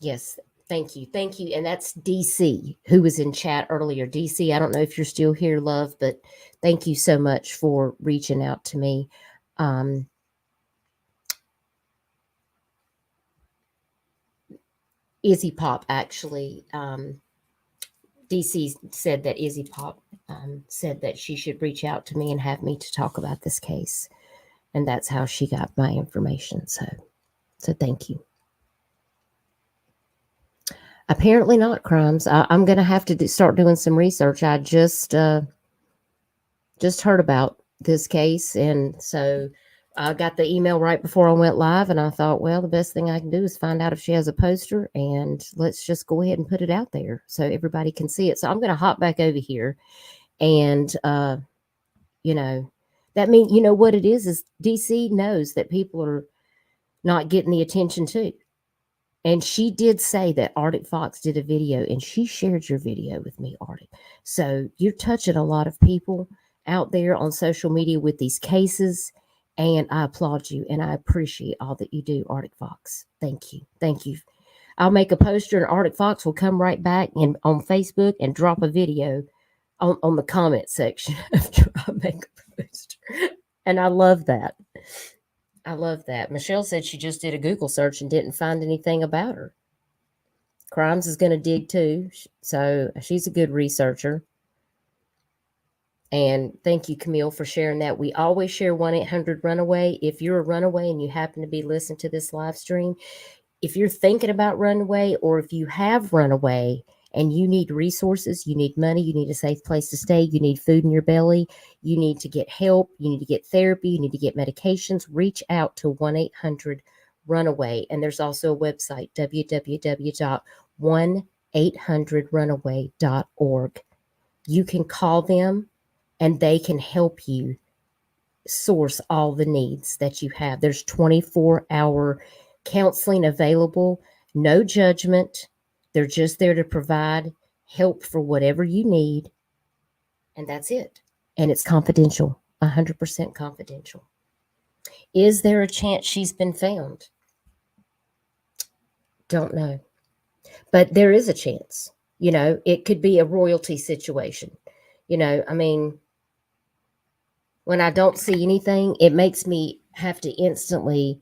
Yes, thank you. Thank you. And that's DC, who was in chat earlier. DC, I don't know if you're still here, love, but thank you so much for reaching out to me. Izzy Pop, actually, DC said that Izzy Pop said that she should reach out to me and have me to talk about this case. And that's how she got my information. So thank you. Apparently not crimes. I'm going to have to start doing some research. I just heard about this case. And so I got the email right before I went live. And I thought, well, the best thing I can do is find out if she has a poster. And let's just go ahead and put it out there so everybody can see it. So I'm going to hop back over here. And, that means, what it is DC knows that people are not getting the attention too. And she did say that Arctic Fox did a video and she shared your video with me, Arctic. So you're touching a lot of people out there on social media with these cases. And I applaud you and I appreciate all that you do, Arctic Fox. Thank you. Thank you. I'll make a poster and Arctic Fox will come right back on Facebook and drop a video on the comment section after I make a poster. And I love that. I love that. Michelle said she just did a Google search and didn't find anything about her. Crimes is going to dig too. So she's a good researcher. And thank you, Camille, for sharing that. We always share 1-800-RUNAWAY. If you're a runaway and you happen to be listening to this live stream, if you're thinking about runaway or if you have run away and you need resources, you need money, you need a safe place to stay, you need food in your belly, you need to get help, you need to get therapy, you need to get medications, reach out to 1-800-RUNAWAY. And there's also a website, www.1800runaway.org. You can call them and they can help you source all the needs that you have. There's 24-hour counseling available, no judgment. They're just there to provide help for whatever you need. And that's it. And it's confidential, 100% confidential. Is there a chance she's been found? Don't know. But there is a chance. It could be a royalty situation. I mean, when I don't see anything, it makes me have to instantly,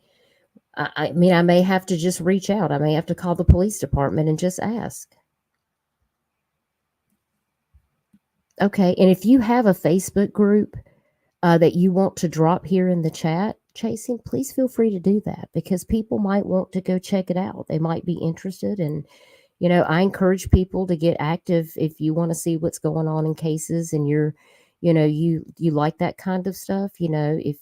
I may have to just reach out. I may have to call the police department and just ask. Okay. And if you have a Facebook group that you want to drop here in the chat, Chasing, please feel free to do that because people might want to go check it out. They might be interested and, I encourage people to get active if you want to see what's going on in cases and you like that kind of stuff. If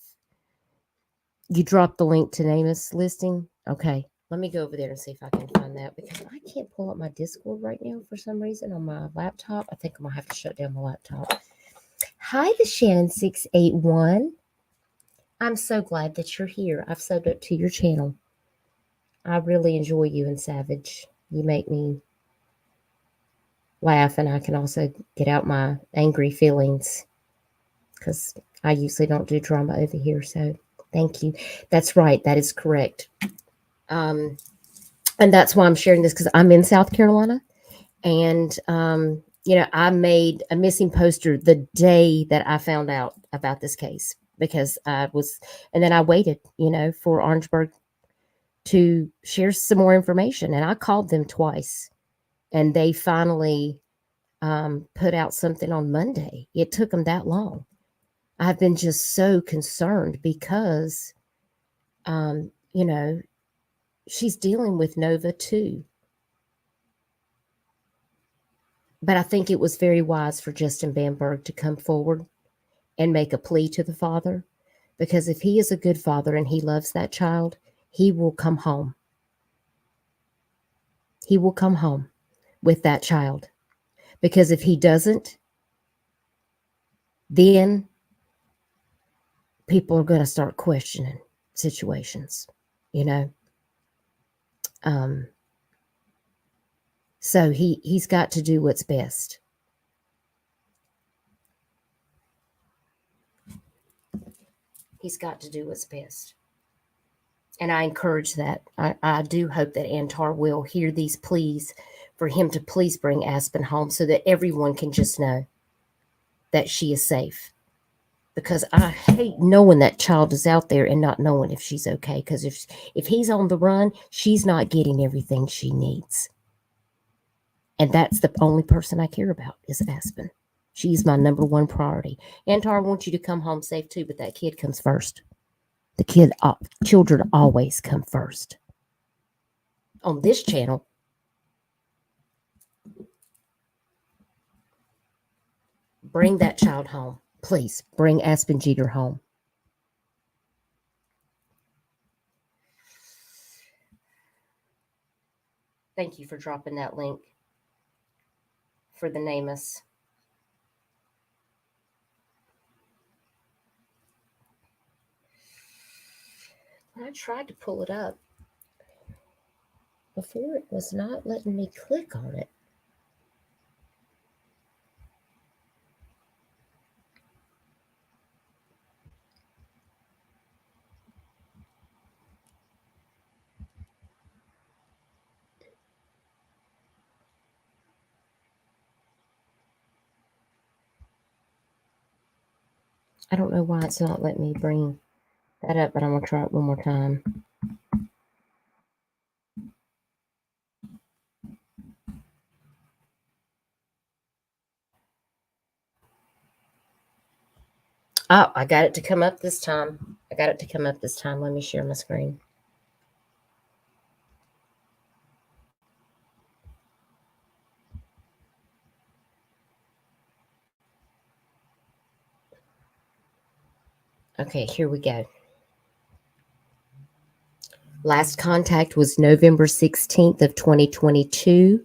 you drop the link to NamUs listing, okay, let me go over there and see if I can find that, because I can't pull up my Discord right now for some reason on my laptop. I think I'm gonna have to shut down my laptop. Hi, the Shannon681. I'm so glad that you're here. I've subbed up to your channel. I really enjoy you and Savage. You make me laugh, and I can also get out my angry feelings because I usually don't do drama over here. So thank you. That's right. That is correct. And that's why I'm sharing this, because I'm in South Carolina, and I made a missing poster the day that I found out about this case, because and then I waited, for Orangeburg to share some more information, and I called them twice, and they finally put out something on Monday. It took them that long. I've been just so concerned because, she's dealing with Nova too. But I think it was very wise for Justin Bamberg to come forward and make a plea to the father, because if he is a good father and he loves that child, he will come home. He will come home with that child, because if he doesn't, then people are going to start questioning situations, So he's got to do what's best. He's got to do what's best. And I encourage that. I do hope that Antar will hear these pleas for him to please bring Aspen home, so that everyone can just know that she is safe. Because I hate knowing that child is out there and not knowing if she's okay. Because if he's on the run, she's not getting everything she needs. And that's the only person I care about is Aspen. She's my number one priority. Antar, I want you to come home safe too, but that kid comes first. Children always come first. On this channel, bring that child home. Please bring Aspen Jeter home. Thank you for dropping that link for the NamUs. I tried to pull it up before, it was not letting me click on it. I don't know why it's not letting me bring that up, but I'm going to try it one more time. Oh, I got it to come up this time. Let me share my screen. Okay, here we go. Last contact was November 16th of 2022.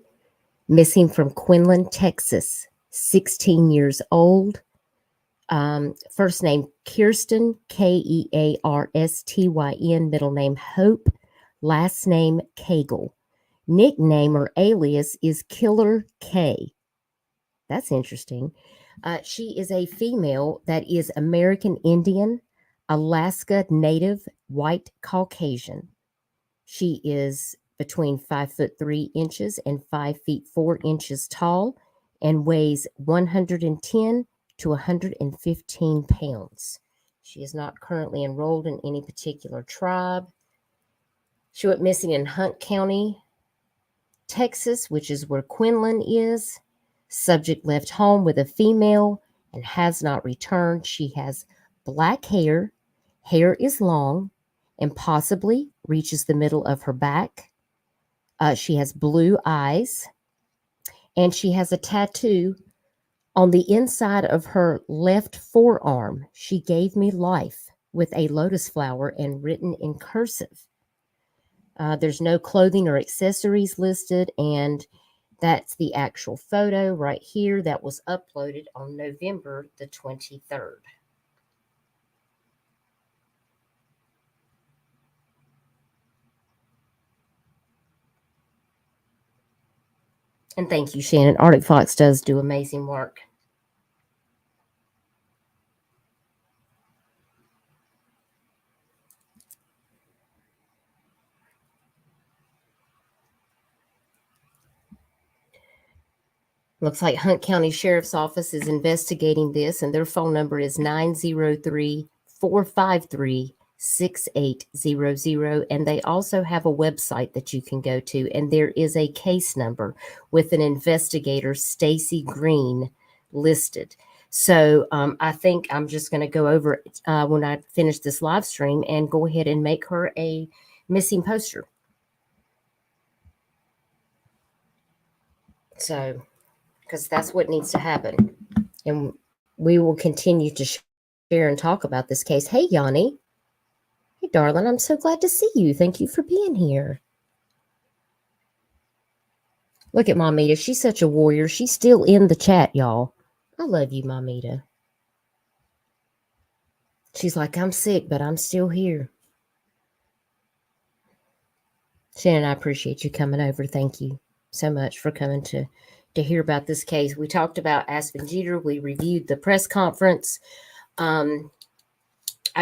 Missing from Quinlan, Texas. 16 years old. First name Kirsten, Kearstyn. Middle name Hope. Last name Cagle. Nickname or alias is Killer K. That's interesting. She is a female that is American Indian, Alaska Native, white Caucasian. She is between 5'3" and 5'4" tall, and weighs 110 to 115 pounds. She is not currently enrolled in any particular tribe. She went missing in Hunt County, Texas, which is where Quinlan is. Subject left home with a female and has not returned. She has black hair. Hair is long and possibly reaches the middle of her back. She has blue eyes, and she has a tattoo on the inside of her left forearm. She gave me life, with a lotus flower and written in cursive. There's no clothing or accessories listed, and that's the actual photo right here that was uploaded on November the 23rd. And thank you, Shannon. Arctic Fox does do amazing work. Looks like Hunt County Sheriff's Office is investigating this, and their phone number is 903-453-6800. And they also have a website that you can go to, and there is a case number with an investigator, Stacy Green, listed. So I think I'm just going to go over it when I finish this live stream and go ahead and make her a missing poster. So, because that's what needs to happen. And we will continue to share and talk about this case. Hey, Yanni. Hey, darling, I'm so glad to see you. Thank you for being here. Look at Mamita. She's such a warrior. She's still in the chat, y'all. I love you, Mamita. She's like, I'm sick, but I'm still here. Shannon, I appreciate you coming over. Thank you so much for coming to hear about this case. We talked about Aspen Jeter. We reviewed the press conference. I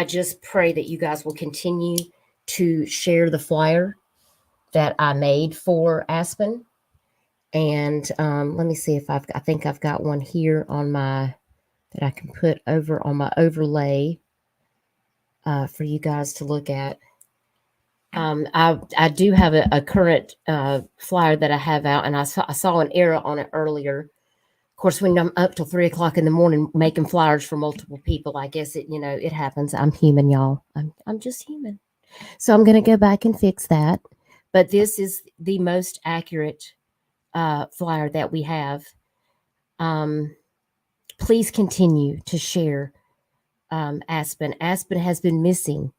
just pray that you guys will continue to share the flyer that I made for Aspen. And let me see if I think I've got one here on my, that I can put over on my overlay for you guys to look at. I do have a current flyer that I have out, and I saw an error on it earlier. Of course, when I'm up till 3 o'clock in the morning making flyers for multiple people, I guess it happens. I'm human, y'all. I'm just human. So I'm going to go back and fix that. But this is the most accurate flyer that we have. Please continue to share Aspen. Aspen has been missing.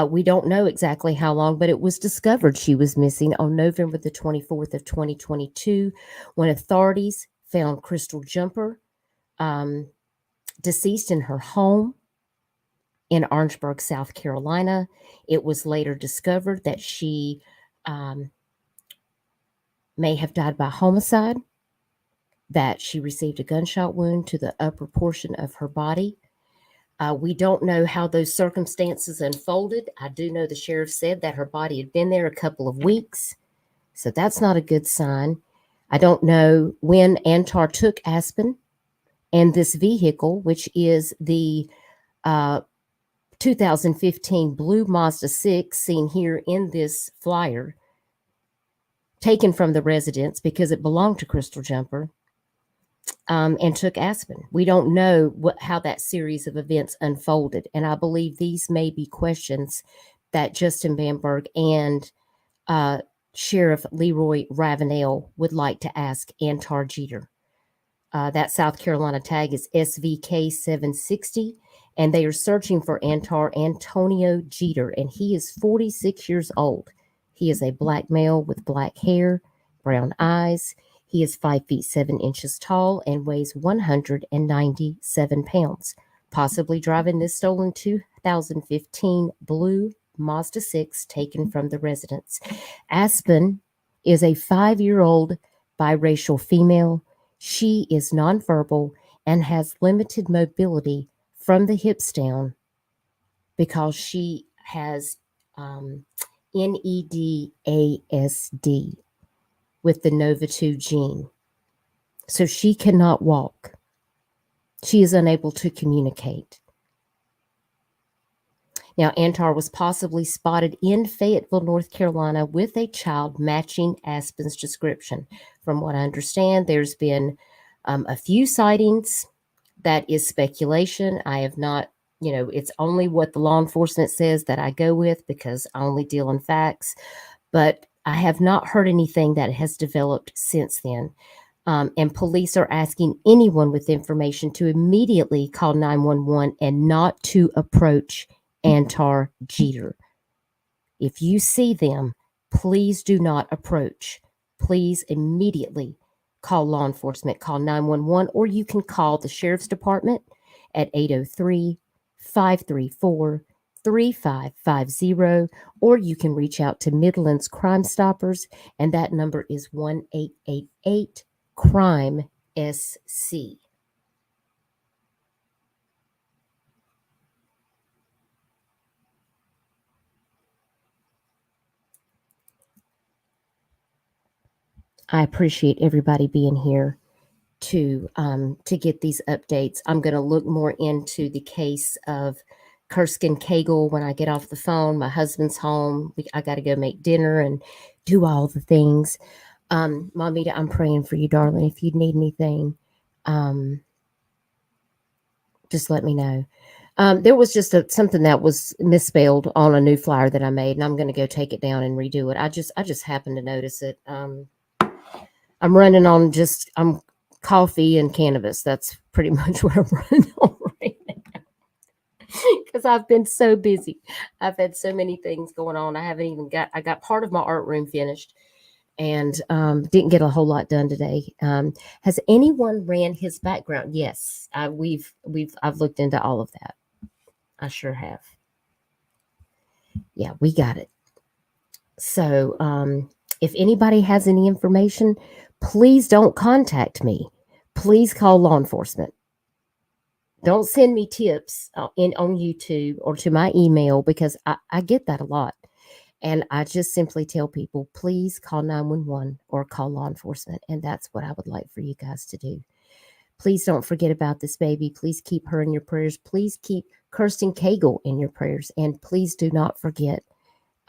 We don't know exactly how long, but it was discovered she was missing on November the 24th of 2022 when authorities found Crystal Jumper deceased in her home in Orangeburg, South Carolina. It was later discovered that she may have died by homicide, that she received a gunshot wound to the upper portion of her body. We don't know how those circumstances unfolded. I do know the sheriff said that her body had been there a couple of weeks, so that's not a good sign. I don't know when Antar took Aspen and this vehicle, which is the 2015 blue Mazda 6 seen here in this flyer, taken from the residence because it belonged to Crystal Jumper, and took Aspen. We don't know how that series of events unfolded, and I believe these may be questions that Justin Bamberg and Sheriff Leroy Ravenell would like to ask Antar Jeter. That South Carolina tag is SVK 760, and they are searching for Antar Antonio Jeter, and he is 46 years old. He is a black male with black hair, brown eyes. He is 5 feet 7 inches tall and weighs 197 pounds, possibly driving this stolen 2015 blue Mazda 6 taken from the residence. Aspen is a 5-year-old biracial female. She is nonverbal and has limited mobility from the hips down because she has NEDASD with the NOVA2 gene. So she cannot walk. She is unable to communicate. Now, Antar was possibly spotted in Fayetteville, North Carolina with a child matching Aspen's description. From what I understand, there's been a few sightings. That is speculation. I have not, it's only what the law enforcement says that I go with because I only deal in facts. But I have not heard anything that has developed since then. And police are asking anyone with information to immediately call 911 and not to approach Antar Jeter. If you see them, please do not approach. Please immediately call law enforcement, call 911, or you can call the Sheriff's Department at 803-534-3550, or you can reach out to Midlands Crime Stoppers, and that number is 1-888-CRIME-SC. I appreciate everybody being here to get these updates. I'm going to look more into the case of Kirsten Cagle when I get off the phone. My husband's home. I got to go make dinner and do all the things. Mamita, I'm praying for you, darling. If you need anything, just let me know. There was just something that was misspelled on a new flyer that I made, and I'm going to go take it down and redo it. I just happened to notice it. I'm running on coffee and cannabis. That's pretty much what I'm running on right now. Because I've been so busy. I've had so many things going on. I got part of my art room finished and didn't get a whole lot done today. Has anyone ran his background? Yes. I've looked into all of that. I sure have. Yeah, we got it. So if anybody has any information, please don't contact me. Please call law enforcement. Don't send me tips on YouTube or to my email, because I get that a lot. And I just simply tell people, please call 911 or call law enforcement. And that's what I would like for you guys to do. Please don't forget about this baby. Please keep her in your prayers. Please keep Kirsten Cagle in your prayers. And please do not forget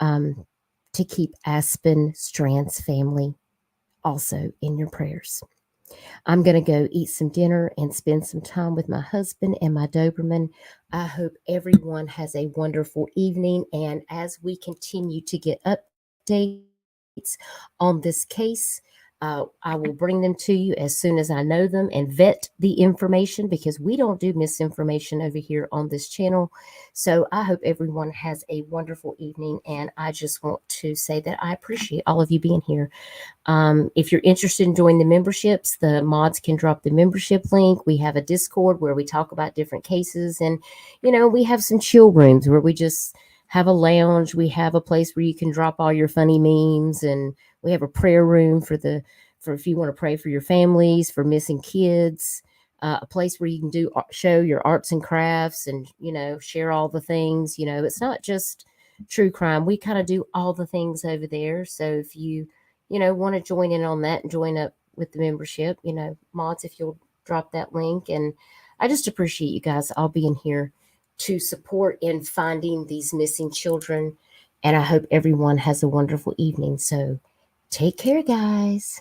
to keep Aspen Strand's family also in your prayers. I'm going to go eat some dinner and spend some time with my husband and my Doberman. I hope everyone has a wonderful evening. And as we continue to get updates on this case, I will bring them to you as soon as I know them and vet the information, because we don't do misinformation over here on this channel. So I hope everyone has a wonderful evening. And I just want to say that I appreciate all of you being here. If you're interested in joining the memberships, the mods can drop the membership link. We have a Discord where we talk about different cases, and we have some chill rooms where we just have a lounge. We have a place where you can drop all your funny memes, and we have a prayer room for if you want to pray for your families, for missing kids, a place where you can show your arts and crafts and share all the things. It's not just true crime. We kind of do all the things over there. So if you want to join in on that and join up with the membership, mods, if you'll drop that link. And I just appreciate you guys all being here to support in finding these missing children. And I hope everyone has a wonderful evening. So take care, guys.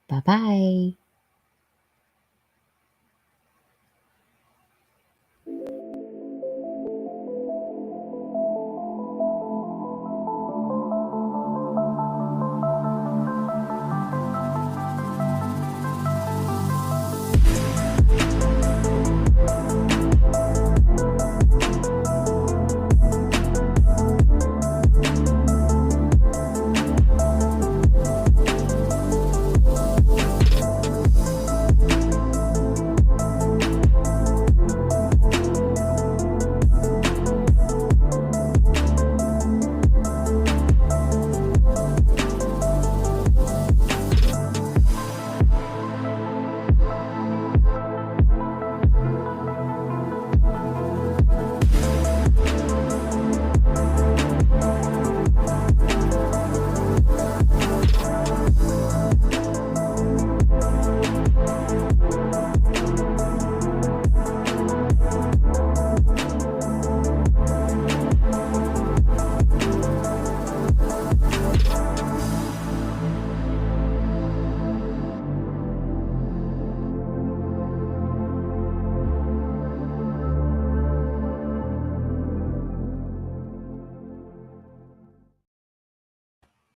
Bye-bye.